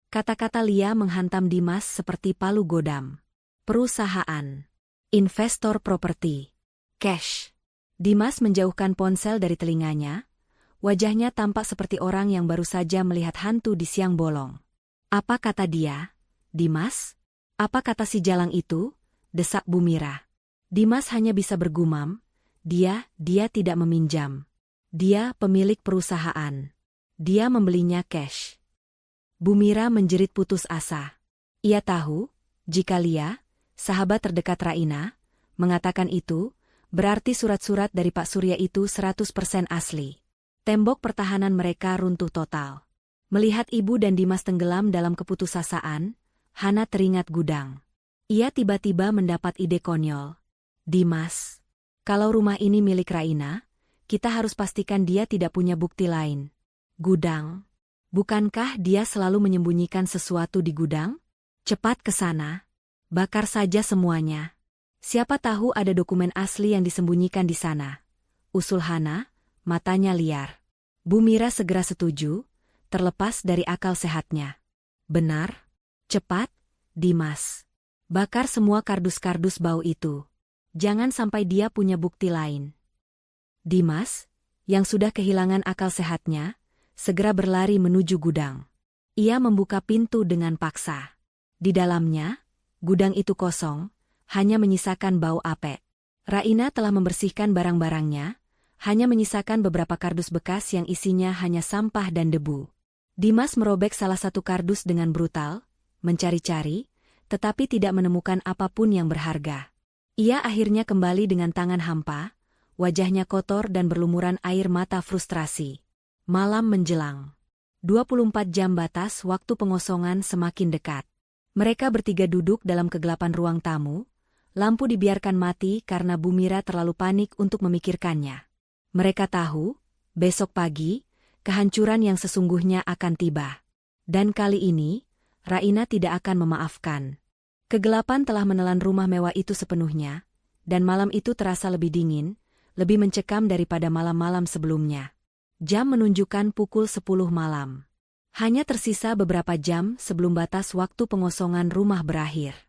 Kata-kata Lia menghantam Dimas seperti palu godam. Perusahaan. Investor properti. Cash. Dimas menjauhkan ponsel dari telinganya. Wajahnya tampak seperti orang yang baru saja melihat hantu di siang bolong. Apa kata dia? Dimas? Apa kata si jalang itu? Desak Bu Mira. Dimas hanya bisa bergumam. Dia tidak meminjam. Dia pemilik perusahaan. Dia membelinya cash. Bu Mira menjerit putus asa. Ia tahu, jika Lia, sahabat terdekat Raina, mengatakan itu, berarti surat-surat dari Pak Surya itu 100% asli. Tembok pertahanan mereka runtuh total. Melihat ibu dan Dimas tenggelam dalam keputusasaan, Hana teringat Gudang. Ia tiba-tiba mendapat ide konyol. Dimas, kalau rumah ini milik Raina, kita harus pastikan dia tidak punya bukti lain. Gudang. Bukankah dia selalu menyembunyikan sesuatu di gudang? Cepat ke sana. Bakar saja semuanya. Siapa tahu ada dokumen asli yang disembunyikan di sana. Usul Hana, matanya liar. Bu Mira segera setuju, terlepas dari akal sehatnya. Benar? Cepat, Dimas. Bakar semua kardus-kardus bau itu. Jangan sampai dia punya bukti lain. Dimas, yang sudah kehilangan akal sehatnya, segera berlari menuju gudang. Ia membuka pintu dengan paksa. Di dalamnya, gudang itu kosong, hanya menyisakan bau apek. Raina telah membersihkan barang-barangnya, hanya menyisakan beberapa kardus bekas yang isinya hanya sampah dan debu. Dimas merobek salah satu kardus dengan brutal, mencari-cari, tetapi tidak menemukan apapun yang berharga. Ia akhirnya kembali dengan tangan hampa, wajahnya kotor dan berlumuran air mata frustrasi. Malam menjelang. 24 jam batas waktu pengosongan semakin dekat. Mereka bertiga duduk dalam kegelapan ruang tamu, lampu dibiarkan mati karena Bu Mira terlalu panik untuk memikirkannya. Mereka tahu, besok pagi, kehancuran yang sesungguhnya akan tiba. Dan kali ini, Raina tidak akan memaafkan. Kegelapan telah menelan rumah mewah itu sepenuhnya, dan malam itu terasa lebih dingin, lebih mencekam daripada malam-malam sebelumnya. Jam menunjukkan pukul 10 malam. Hanya tersisa beberapa jam sebelum batas waktu pengosongan rumah berakhir.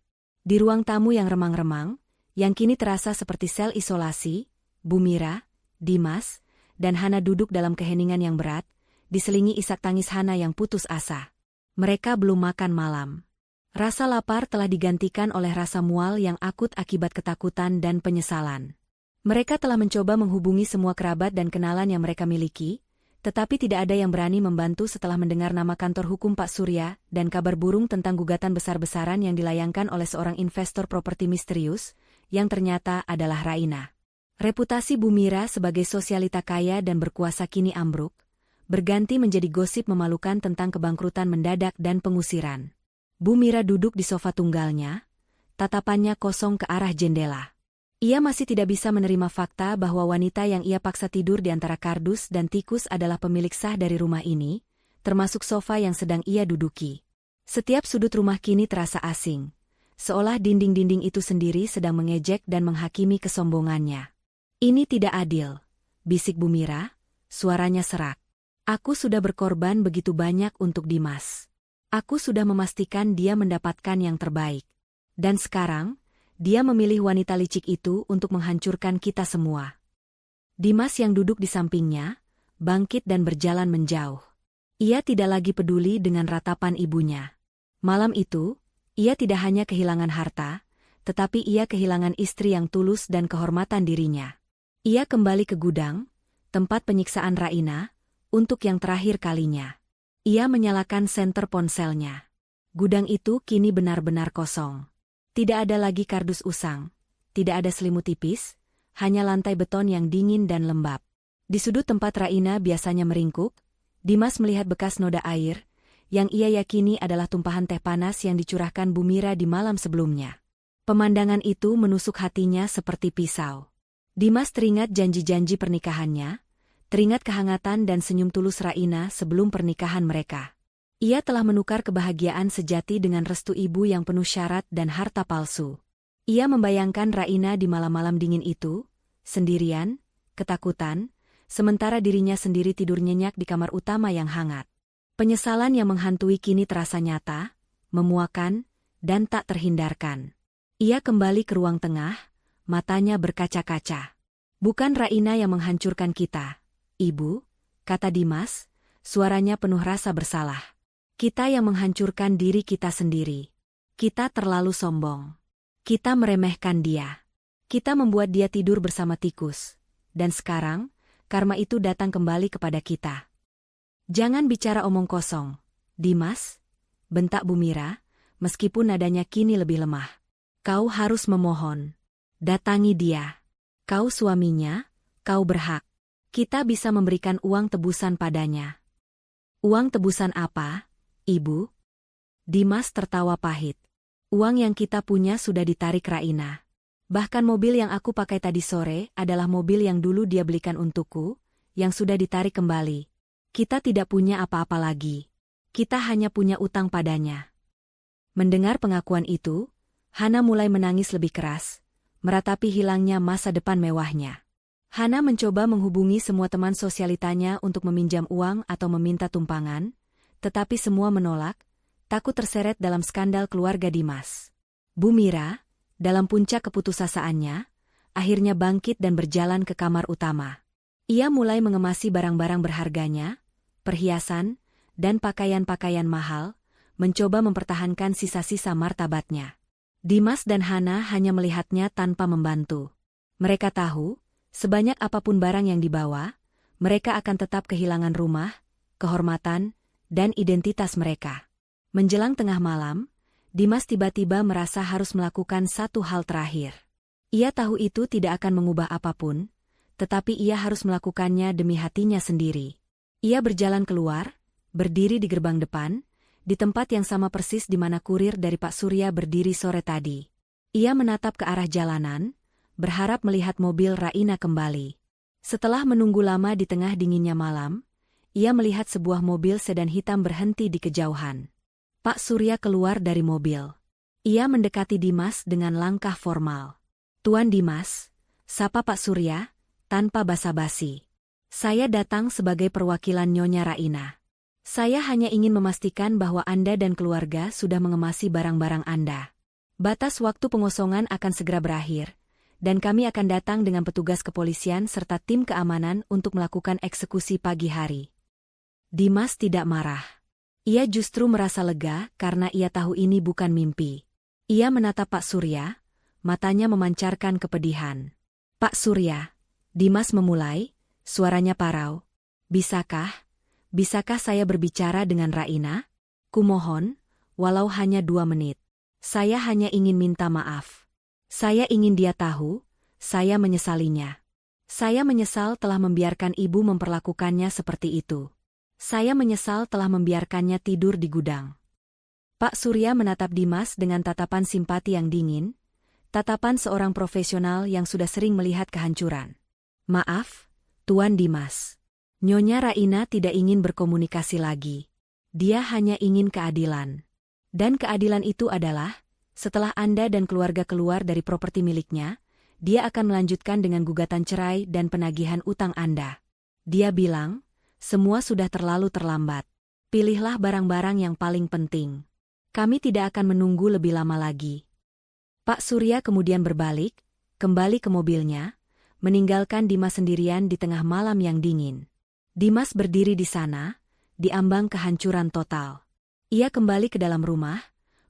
Di ruang tamu yang remang-remang, yang kini terasa seperti sel isolasi, Bu Mira, Dimas, dan Hana duduk dalam keheningan yang berat, diselingi isak tangis Hana yang putus asa. Mereka belum makan malam. Rasa lapar telah digantikan oleh rasa mual yang akut akibat ketakutan dan penyesalan. Mereka telah mencoba menghubungi semua kerabat dan kenalan yang mereka miliki, tetapi tidak ada yang berani membantu setelah mendengar nama kantor hukum Pak Surya dan kabar burung tentang gugatan besar-besaran yang dilayangkan oleh seorang investor properti misterius, yang ternyata adalah Raina. Reputasi Bu Mira sebagai sosialita kaya dan berkuasa kini ambruk, berganti menjadi gosip memalukan tentang kebangkrutan mendadak dan pengusiran. Bu Mira duduk di sofa tunggalnya, tatapannya kosong ke arah jendela. Ia masih tidak bisa menerima fakta bahwa wanita yang ia paksa tidur di antara kardus dan tikus adalah pemilik sah dari rumah ini, termasuk sofa yang sedang ia duduki. Setiap sudut rumah kini terasa asing, seolah dinding-dinding itu sendiri sedang mengejek dan menghakimi kesombongannya. Ini tidak adil, bisik Bu Mira, suaranya serak. Aku sudah berkorban begitu banyak untuk Dimas. Aku sudah memastikan dia mendapatkan yang terbaik. Dan sekarang, dia memilih wanita licik itu untuk menghancurkan kita semua. Dimas yang duduk di sampingnya, bangkit dan berjalan menjauh. Ia tidak lagi peduli dengan ratapan ibunya. Malam itu, ia tidak hanya kehilangan harta, tetapi ia kehilangan istri yang tulus dan kehormatan dirinya. Ia kembali ke gudang, tempat penyiksaan Raina, untuk yang terakhir kalinya. Ia menyalakan senter ponselnya. Gudang itu kini benar-benar kosong. Tidak ada lagi kardus usang, tidak ada selimut tipis, hanya lantai beton yang dingin dan lembab. Di sudut tempat Raina biasanya meringkuk, Dimas melihat bekas noda air, yang ia yakini adalah tumpahan teh panas yang dicurahkan Bu Mira di malam sebelumnya. Pemandangan itu menusuk hatinya seperti pisau. Dimas teringat janji-janji pernikahannya, teringat kehangatan dan senyum tulus Raina sebelum pernikahan mereka. Ia telah menukar kebahagiaan sejati dengan restu ibu yang penuh syarat dan harta palsu. Ia membayangkan Raina di malam-malam dingin itu, sendirian, ketakutan, sementara dirinya sendiri tidur nyenyak di kamar utama yang hangat. Penyesalan yang menghantui kini terasa nyata, memuakan, dan tak terhindarkan. Ia kembali ke ruang tengah, matanya berkaca-kaca. Bukan Raina yang menghancurkan kita, Ibu, kata Dimas, suaranya penuh rasa bersalah. Kita yang menghancurkan diri kita sendiri. Kita terlalu sombong. Kita meremehkan dia. Kita membuat dia tidur bersama tikus. Dan sekarang, karma itu datang kembali kepada kita. Jangan bicara omong kosong, Dimas, bentak Bu Mira, meskipun nadanya kini lebih lemah. Kau harus memohon. Datangi dia. Kau suaminya, kau berhak. Kita bisa memberikan uang tebusan padanya. Uang tebusan apa? Ibu? Dimas tertawa pahit. Uang yang kita punya sudah ditarik Raina. Bahkan mobil yang aku pakai tadi sore adalah mobil yang dulu dia belikan untukku, yang sudah ditarik kembali. Kita tidak punya apa-apa lagi. Kita hanya punya utang padanya. Mendengar pengakuan itu, Hana mulai menangis lebih keras, meratapi hilangnya masa depan mewahnya. Hana mencoba menghubungi semua teman sosialitanya untuk meminjam uang atau meminta tumpangan, tetapi semua menolak, takut terseret dalam skandal keluarga Dimas. Bu Mira, dalam puncak keputusaasaannya, akhirnya bangkit dan berjalan ke kamar utama. Ia mulai mengemasi barang-barang berharganya, perhiasan, dan pakaian-pakaian mahal, mencoba mempertahankan sisa-sisa martabatnya. Dimas dan Hana hanya melihatnya tanpa membantu. Mereka tahu, sebanyak apapun barang yang dibawa, mereka akan tetap kehilangan rumah, kehormatan, dan identitas mereka. Menjelang tengah malam, Dimas tiba-tiba merasa harus melakukan satu hal terakhir. Ia tahu itu tidak akan mengubah apapun, tetapi ia harus melakukannya demi hatinya sendiri. Ia berjalan keluar, berdiri di gerbang depan, di tempat yang sama persis di mana kurir dari Pak Surya berdiri sore tadi. Ia menatap ke arah jalanan, berharap melihat mobil Raina kembali. Setelah menunggu lama di tengah dinginnya malam, ia melihat sebuah mobil sedan hitam berhenti di kejauhan. Pak Surya keluar dari mobil. Ia mendekati Dimas dengan langkah formal. "Tuan Dimas," sapa Pak Surya, tanpa basa-basi. "Saya datang sebagai perwakilan Nyonya Raina. Saya hanya ingin memastikan bahwa Anda dan keluarga sudah mengemasi barang-barang Anda. Batas waktu pengosongan akan segera berakhir, dan kami akan datang dengan petugas kepolisian serta tim keamanan untuk melakukan eksekusi pagi hari." Dimas tidak marah. Ia justru merasa lega karena ia tahu ini bukan mimpi. Ia menatap Pak Surya, matanya memancarkan kepedihan. "Pak Surya," Dimas memulai, suaranya parau. Bisakah saya berbicara dengan Raina? Kumohon, walau hanya 2 menit. Saya hanya ingin minta maaf. Saya ingin dia tahu, saya menyesalinya. Saya menyesal telah membiarkan ibu memperlakukannya seperti itu. Saya menyesal telah membiarkannya tidur di gudang." Pak Surya menatap Dimas dengan tatapan simpati yang dingin, tatapan seorang profesional yang sudah sering melihat kehancuran. "Maaf, Tuan Dimas. Nyonya Raina tidak ingin berkomunikasi lagi. Dia hanya ingin keadilan. Dan keadilan itu adalah, setelah Anda dan keluarga keluar dari properti miliknya, dia akan melanjutkan dengan gugatan cerai dan penagihan utang Anda. Dia bilang, semua sudah terlalu terlambat. Pilihlah barang-barang yang paling penting. Kami tidak akan menunggu lebih lama lagi." Pak Surya kemudian berbalik, kembali ke mobilnya, meninggalkan Dimas sendirian di tengah malam yang dingin. Dimas berdiri di sana, di ambang kehancuran total. Ia kembali ke dalam rumah,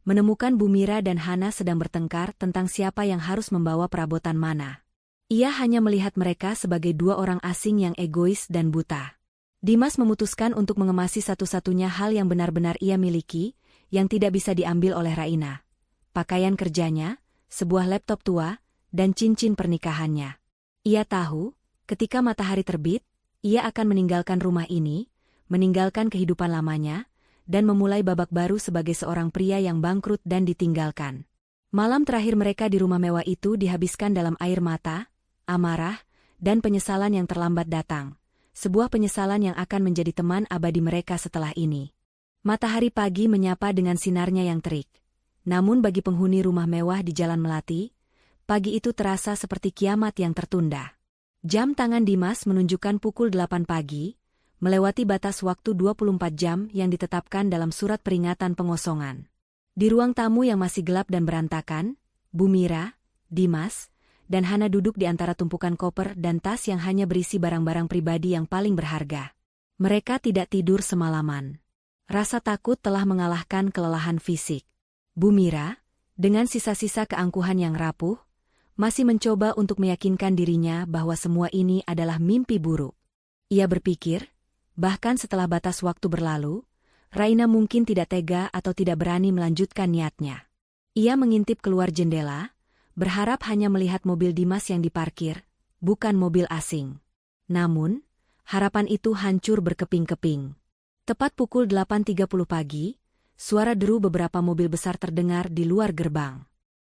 menemukan Bu Mira dan Hana sedang bertengkar tentang siapa yang harus membawa perabotan mana. Ia hanya melihat mereka sebagai 2 orang asing yang egois dan buta. Dimas memutuskan untuk mengemasi satu-satunya hal yang benar-benar ia miliki, yang tidak bisa diambil oleh Raina. Pakaian kerjanya, sebuah laptop tua, dan cincin pernikahannya. Ia tahu, ketika matahari terbit, ia akan meninggalkan rumah ini, meninggalkan kehidupan lamanya, dan memulai babak baru sebagai seorang pria yang bangkrut dan ditinggalkan. Malam terakhir mereka di rumah mewah itu dihabiskan dalam air mata, amarah, dan penyesalan yang terlambat datang. Sebuah penyesalan yang akan menjadi teman abadi mereka setelah ini. Matahari pagi menyapa dengan sinarnya yang terik. Namun bagi penghuni rumah mewah di Jalan Melati, pagi itu terasa seperti kiamat yang tertunda. Jam tangan Dimas menunjukkan pukul 8 pagi, melewati batas waktu 24 jam yang ditetapkan dalam surat peringatan pengosongan. Di ruang tamu yang masih gelap dan berantakan, Bu Mira, Dimas, dan Hana duduk di antara tumpukan koper dan tas yang hanya berisi barang-barang pribadi yang paling berharga. Mereka tidak tidur semalaman. Rasa takut telah mengalahkan kelelahan fisik. Bu Mira, dengan sisa-sisa keangkuhan yang rapuh, masih mencoba untuk meyakinkan dirinya bahwa semua ini adalah mimpi buruk. Ia berpikir, bahkan setelah batas waktu berlalu, Raina mungkin tidak tega atau tidak berani melanjutkan niatnya. Ia mengintip keluar jendela, berharap hanya melihat mobil Dimas yang diparkir, bukan mobil asing. Namun, harapan itu hancur berkeping-keping. Tepat pukul 8.30 pagi, suara deru beberapa mobil besar terdengar di luar gerbang.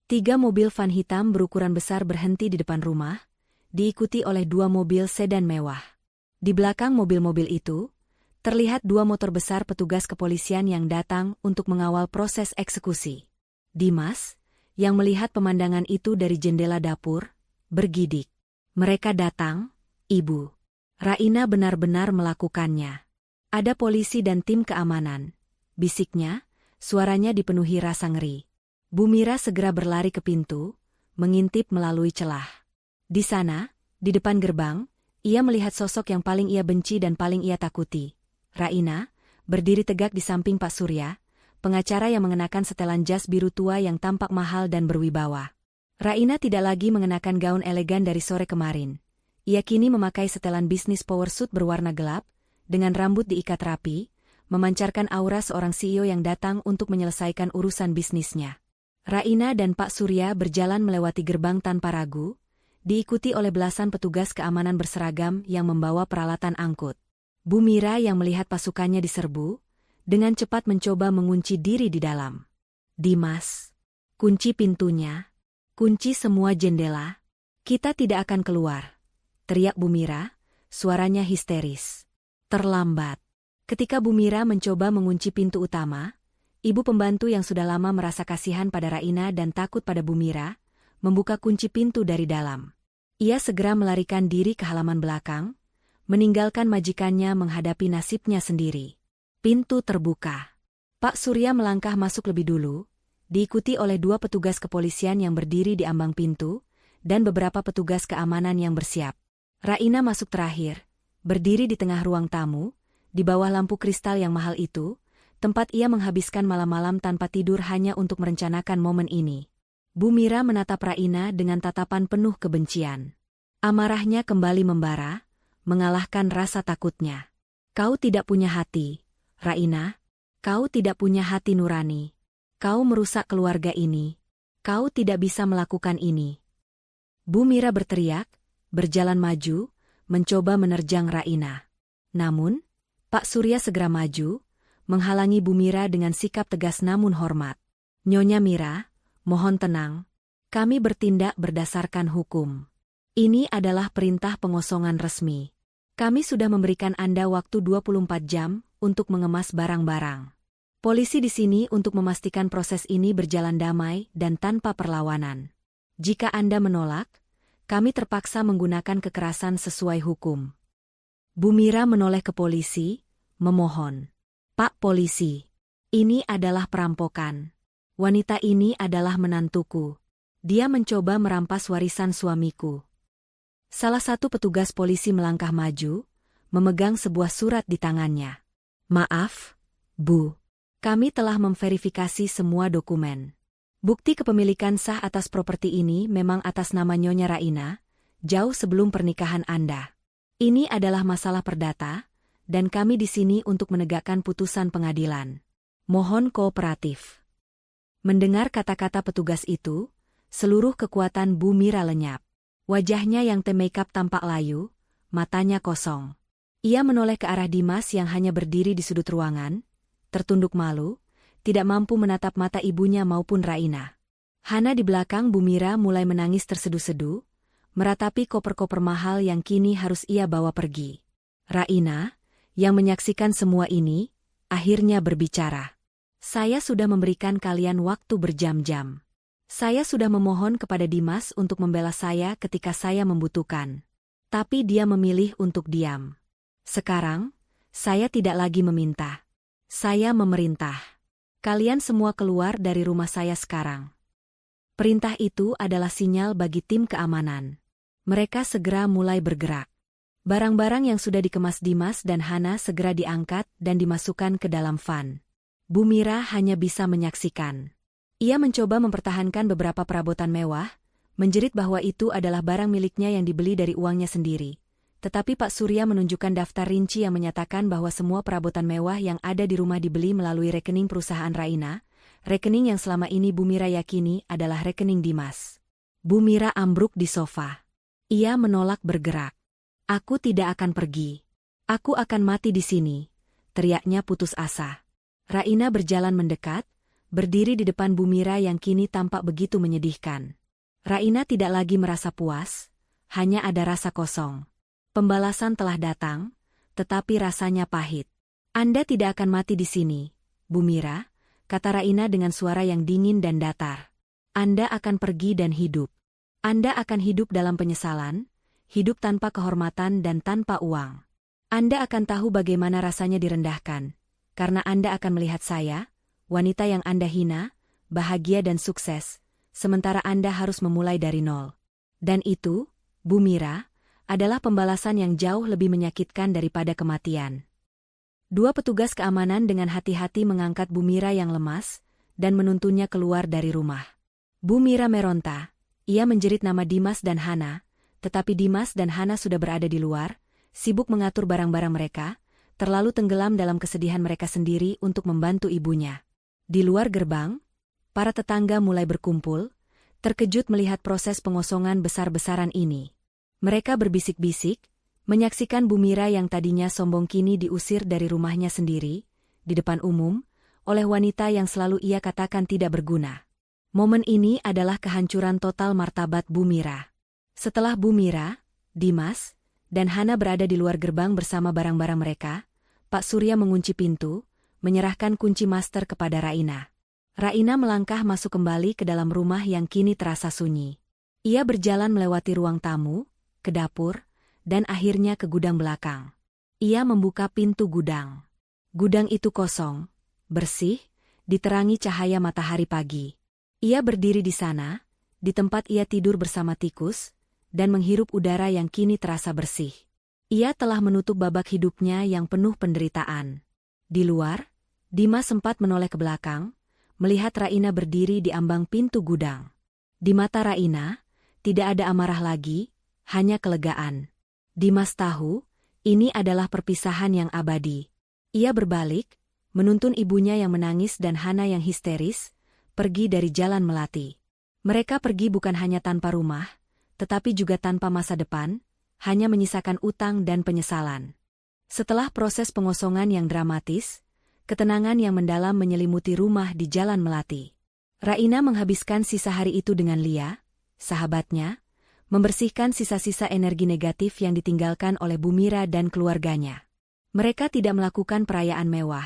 3 mobil van hitam berukuran besar berhenti di depan rumah, diikuti oleh 2 mobil sedan mewah. Di belakang mobil-mobil itu, terlihat 2 motor besar petugas kepolisian yang datang untuk mengawal proses eksekusi. Dimas, yang melihat pemandangan itu dari jendela dapur, bergidik. Mereka datang, Ibu. Raina benar-benar melakukannya. Ada polisi dan tim keamanan. Bisiknya, suaranya dipenuhi rasa ngeri. Bu Mira segera berlari ke pintu, mengintip melalui celah. Di sana, di depan gerbang, ia melihat sosok yang paling ia benci dan paling ia takuti. Raina, berdiri tegak di samping Pak Surya, pengacara yang mengenakan setelan jas biru tua yang tampak mahal dan berwibawa. Raina tidak lagi mengenakan gaun elegan dari sore kemarin. Ia kini memakai setelan bisnis power suit berwarna gelap, dengan rambut diikat rapi, memancarkan aura seorang CEO yang datang untuk menyelesaikan urusan bisnisnya. Raina dan Pak Surya berjalan melewati gerbang tanpa ragu, diikuti oleh belasan petugas keamanan berseragam yang membawa peralatan angkut. Bu Mira yang melihat pasukannya diserbu, dengan cepat mencoba mengunci diri di dalam. Dimas, kunci pintunya, kunci semua jendela. Kita tidak akan keluar, teriak Bu Mira, suaranya histeris. Terlambat. Ketika Bu Mira mencoba mengunci pintu utama, ibu pembantu yang sudah lama merasa kasihan pada Raina dan takut pada Bu Mira, membuka kunci pintu dari dalam. Ia segera melarikan diri ke halaman belakang, meninggalkan majikannya menghadapi nasibnya sendiri. Pintu terbuka. Pak Surya melangkah masuk lebih dulu, diikuti oleh 2 petugas kepolisian yang berdiri di ambang pintu, dan beberapa petugas keamanan yang bersiap. Raina masuk terakhir, berdiri di tengah ruang tamu, di bawah lampu kristal yang mahal itu, tempat ia menghabiskan malam-malam tanpa tidur hanya untuk merencanakan momen ini. Bu Mira menatap Raina dengan tatapan penuh kebencian. Amarahnya kembali membara, mengalahkan rasa takutnya. Kau tidak punya hati, Raina. Kau tidak punya hati nurani. Kau merusak keluarga ini. Kau tidak bisa melakukan ini. Bu Mira berteriak, berjalan maju, mencoba menerjang Raina. Namun, Pak Surya segera maju, menghalangi Bu Mira dengan sikap tegas namun hormat. Nyonya Mira, mohon tenang. Kami bertindak berdasarkan hukum. Ini adalah perintah pengosongan resmi. Kami sudah memberikan Anda waktu 24 jam untuk mengemas barang-barang. Polisi di sini untuk memastikan proses ini berjalan damai dan tanpa perlawanan. Jika Anda menolak, kami terpaksa menggunakan kekerasan sesuai hukum. Bu Mira menoleh ke polisi, memohon. Pak polisi, ini adalah perampokan. Wanita ini adalah menantuku. Dia mencoba merampas warisan suamiku. Salah satu petugas polisi melangkah maju, memegang sebuah surat di tangannya. Maaf, Bu. Kami telah memverifikasi semua dokumen. Bukti kepemilikan sah atas properti ini memang atas nama Nyonya Raina, jauh sebelum pernikahan Anda. Ini adalah masalah perdata, dan kami di sini untuk menegakkan putusan pengadilan. Mohon kooperatif. Mendengar kata-kata petugas itu, seluruh kekuatan Bu Mira lenyap. Wajahnya yang te-makeup tampak layu, matanya kosong. Ia menoleh ke arah Dimas yang hanya berdiri di sudut ruangan, tertunduk malu, tidak mampu menatap mata ibunya maupun Raina. Hana di belakang Bu Mira mulai menangis terseduh-seduh, meratapi koper-koper mahal yang kini harus ia bawa pergi. Raina, yang menyaksikan semua ini, akhirnya berbicara. Saya sudah memberikan kalian waktu berjam-jam. Saya sudah memohon kepada Dimas untuk membela saya ketika saya membutuhkan. Tapi dia memilih untuk diam. Sekarang, saya tidak lagi meminta. Saya memerintah. Kalian semua keluar dari rumah saya sekarang. Perintah itu adalah sinyal bagi tim keamanan. Mereka segera mulai bergerak. Barang-barang yang sudah dikemas Dimas dan Hana segera diangkat dan dimasukkan ke dalam van. Bu Mira hanya bisa menyaksikan. Ia mencoba mempertahankan beberapa perabotan mewah, menjerit bahwa itu adalah barang miliknya yang dibeli dari uangnya sendiri. Tetapi Pak Surya menunjukkan daftar rinci yang menyatakan bahwa semua perabotan mewah yang ada di rumah dibeli melalui rekening perusahaan Raina, rekening yang selama ini Bu Mira yakini adalah rekening Dimas. Bu Mira ambruk di sofa. Ia menolak bergerak. Aku tidak akan pergi. Aku akan mati di sini, teriaknya putus asa. Raina berjalan mendekat, berdiri di depan Bu Mira yang kini tampak begitu menyedihkan. Raina tidak lagi merasa puas, hanya ada rasa kosong. Pembalasan telah datang, tetapi rasanya pahit. Anda tidak akan mati di sini, Bu Mira, kata Raina dengan suara yang dingin dan datar. Anda akan pergi dan hidup. Anda akan hidup dalam penyesalan, hidup tanpa kehormatan dan tanpa uang. Anda akan tahu bagaimana rasanya direndahkan, karena Anda akan melihat saya, wanita yang Anda hina, bahagia dan sukses, sementara Anda harus memulai dari nol. Dan itu, Bu Mira, adalah pembalasan yang jauh lebih menyakitkan daripada kematian. Dua petugas keamanan dengan hati-hati mengangkat Bu Mira yang lemas dan menuntunnya keluar dari rumah. Bu Mira meronta. Ia menjerit nama Dimas dan Hana, tetapi Dimas dan Hana sudah berada di luar, sibuk mengatur barang-barang mereka, terlalu tenggelam dalam kesedihan mereka sendiri untuk membantu ibunya. Di luar gerbang, para tetangga mulai berkumpul, terkejut melihat proses pengosongan besar-besaran ini. Mereka berbisik-bisik, menyaksikan Bu Mira yang tadinya sombong kini diusir dari rumahnya sendiri, di depan umum, oleh wanita yang selalu ia katakan tidak berguna. Momen ini adalah kehancuran total martabat Bu Mira. Setelah Bu Mira, Dimas, dan Hana berada di luar gerbang bersama barang-barang mereka, Pak Surya mengunci pintu, menyerahkan kunci master kepada Raina. Raina melangkah masuk kembali ke dalam rumah yang kini terasa sunyi. Ia berjalan melewati ruang tamu, ke dapur, dan akhirnya ke gudang belakang. Ia membuka pintu gudang. Gudang itu kosong, bersih, diterangi cahaya matahari pagi. Ia berdiri di sana, di tempat ia tidur bersama tikus, dan menghirup udara yang kini terasa bersih. Ia telah menutup babak hidupnya yang penuh penderitaan. Di luar, Dimas sempat menoleh ke belakang, melihat Raina berdiri di ambang pintu gudang. Di mata Raina, tidak ada amarah lagi, hanya kelegaan. Dimas tahu, ini adalah perpisahan yang abadi. Ia berbalik, menuntun ibunya yang menangis dan Hana yang histeris, pergi dari Jalan Melati. Mereka pergi bukan hanya tanpa rumah, tetapi juga tanpa masa depan, hanya menyisakan utang dan penyesalan. Setelah proses pengosongan yang dramatis, ketenangan yang mendalam menyelimuti rumah di Jalan Melati. Raina menghabiskan sisa hari itu dengan Lia, sahabatnya, membersihkan sisa-sisa energi negatif yang ditinggalkan oleh Bu Mira dan keluarganya. Mereka tidak melakukan perayaan mewah,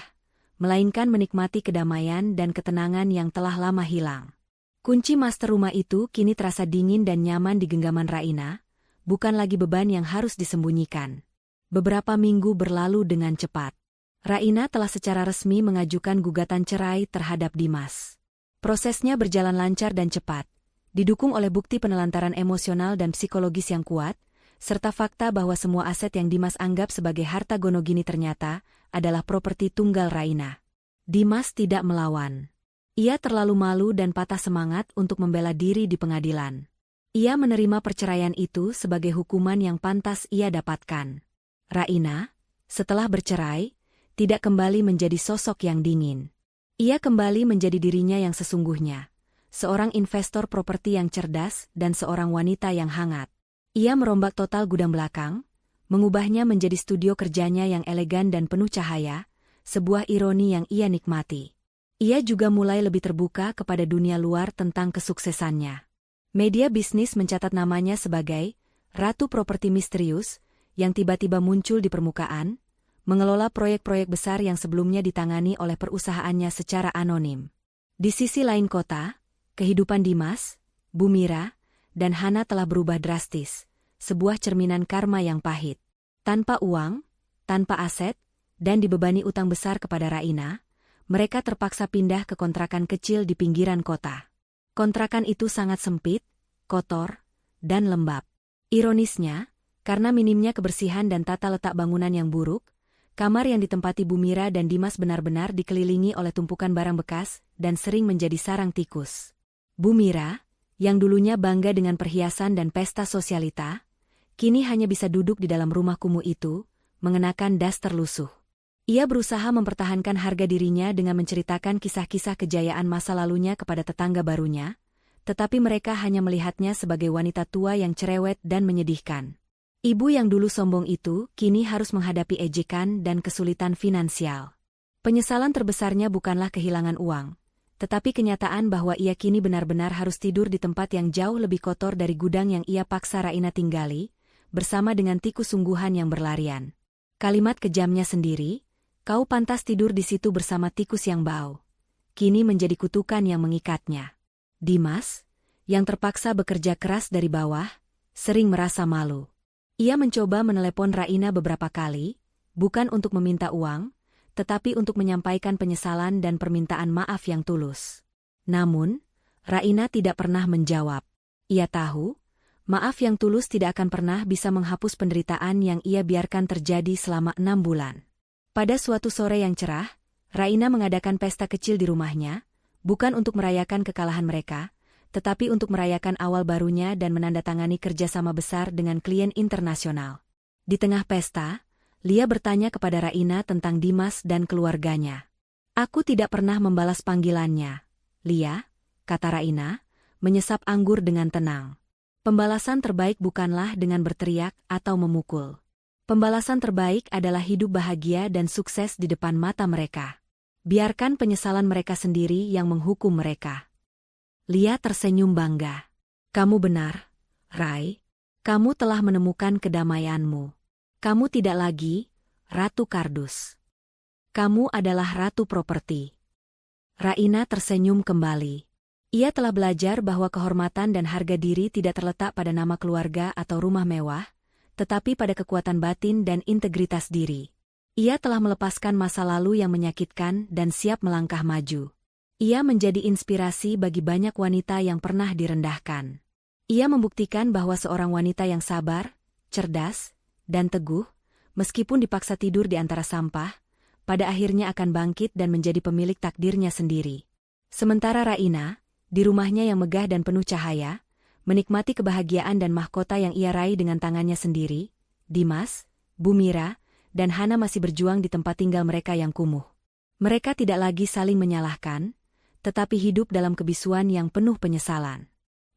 melainkan menikmati kedamaian dan ketenangan yang telah lama hilang. Kunci master rumah itu kini terasa dingin dan nyaman di genggaman Raina, bukan lagi beban yang harus disembunyikan. Beberapa minggu berlalu dengan cepat. Raina telah secara resmi mengajukan gugatan cerai terhadap Dimas. Prosesnya berjalan lancar dan cepat, didukung oleh bukti penelantaran emosional dan psikologis yang kuat, serta fakta bahwa semua aset yang Dimas anggap sebagai harta gonogini ternyata adalah properti tunggal Raina. Dimas tidak melawan. Ia terlalu malu dan patah semangat untuk membela diri di pengadilan. Ia menerima perceraian itu sebagai hukuman yang pantas ia dapatkan. Raina, setelah bercerai, tidak kembali menjadi sosok yang dingin. Ia kembali menjadi dirinya yang sesungguhnya, seorang investor properti yang cerdas dan seorang wanita yang hangat. Ia merombak total gudang belakang, mengubahnya menjadi studio kerjanya yang elegan dan penuh cahaya, sebuah ironi yang ia nikmati. Ia juga mulai lebih terbuka kepada dunia luar tentang kesuksesannya. Media bisnis mencatat namanya sebagai Ratu Properti Misterius, yang tiba-tiba muncul di permukaan, mengelola proyek-proyek besar yang sebelumnya ditangani oleh perusahaannya secara anonim. Di sisi lain kota, kehidupan Dimas, Bu Mira, dan Hana telah berubah drastis, sebuah cerminan karma yang pahit. Tanpa uang, tanpa aset, dan dibebani utang besar kepada Raina, mereka terpaksa pindah ke kontrakan kecil di pinggiran kota. Kontrakan itu sangat sempit, kotor, dan lembab. Ironisnya, karena minimnya kebersihan dan tata letak bangunan yang buruk, kamar yang ditempati Bu Mira dan Dimas benar-benar dikelilingi oleh tumpukan barang bekas dan sering menjadi sarang tikus. Bu Mira, yang dulunya bangga dengan perhiasan dan pesta sosialita, kini hanya bisa duduk di dalam rumah kumuh itu, mengenakan daster lusuh. Ia berusaha mempertahankan harga dirinya dengan menceritakan kisah-kisah kejayaan masa lalunya kepada tetangga barunya, tetapi mereka hanya melihatnya sebagai wanita tua yang cerewet dan menyedihkan. Ibu yang dulu sombong itu kini harus menghadapi ejekan dan kesulitan finansial. Penyesalan terbesarnya bukanlah kehilangan uang, tetapi kenyataan bahwa ia kini benar-benar harus tidur di tempat yang jauh lebih kotor dari gudang yang ia paksa Raina tinggali, bersama dengan tikus sungguhan yang berlarian. Kalimat kejamnya sendiri, "Kau pantas tidur di situ bersama tikus yang bau," kini menjadi kutukan yang mengikatnya. Dimas, yang terpaksa bekerja keras dari bawah, sering merasa malu. Ia mencoba menelepon Raina beberapa kali, bukan untuk meminta uang, tetapi untuk menyampaikan penyesalan dan permintaan maaf yang tulus. Namun, Raina tidak pernah menjawab. Ia tahu, maaf yang tulus tidak akan pernah bisa menghapus penderitaan yang ia biarkan terjadi selama 6 bulan. Pada suatu sore yang cerah, Raina mengadakan pesta kecil di rumahnya, bukan untuk merayakan kekalahan mereka, tetapi untuk merayakan awal barunya dan menandatangani kerjasama besar dengan klien internasional. Di tengah pesta, Lia bertanya kepada Raina tentang Dimas dan keluarganya. "Aku tidak pernah membalas panggilannya, Lia," kata Raina, menyesap anggur dengan tenang. "Pembalasan terbaik bukanlah dengan berteriak atau memukul. Pembalasan terbaik adalah hidup bahagia dan sukses di depan mata mereka. Biarkan penyesalan mereka sendiri yang menghukum mereka." Lia tersenyum bangga. "Kamu benar, Rai. Kamu telah menemukan kedamaianmu. Kamu tidak lagi Ratu Kardus. Kamu adalah Ratu Properti." Raina tersenyum kembali. Ia telah belajar bahwa kehormatan dan harga diri tidak terletak pada nama keluarga atau rumah mewah, tetapi pada kekuatan batin dan integritas diri. Ia telah melepaskan masa lalu yang menyakitkan dan siap melangkah maju. Ia menjadi inspirasi bagi banyak wanita yang pernah direndahkan. Ia membuktikan bahwa seorang wanita yang sabar, cerdas, dan teguh, meskipun dipaksa tidur di antara sampah, pada akhirnya akan bangkit dan menjadi pemilik takdirnya sendiri. Sementara Raina, di rumahnya yang megah dan penuh cahaya, menikmati kebahagiaan dan mahkota yang ia raih dengan tangannya sendiri, Dimas, Bumira, dan Hana masih berjuang di tempat tinggal mereka yang kumuh. Mereka tidak lagi saling menyalahkan, tetapi hidup dalam kebisuan yang penuh penyesalan.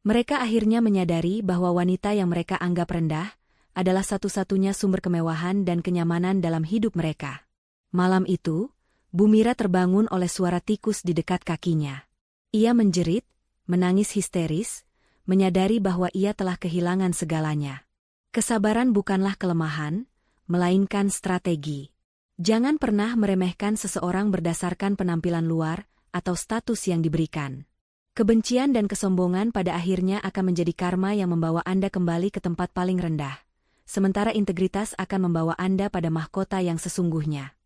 Mereka akhirnya menyadari bahwa wanita yang mereka anggap rendah adalah satu-satunya sumber kemewahan dan kenyamanan dalam hidup mereka. Malam itu, Bumira terbangun oleh suara tikus di dekat kakinya. Ia menjerit, menangis histeris, menyadari bahwa ia telah kehilangan segalanya. Kesabaran bukanlah kelemahan, melainkan strategi. Jangan pernah meremehkan seseorang berdasarkan penampilan luar atau status yang diberikan. Kebencian dan kesombongan pada akhirnya akan menjadi karma yang membawa Anda kembali ke tempat paling rendah, sementara integritas akan membawa Anda pada mahkota yang sesungguhnya.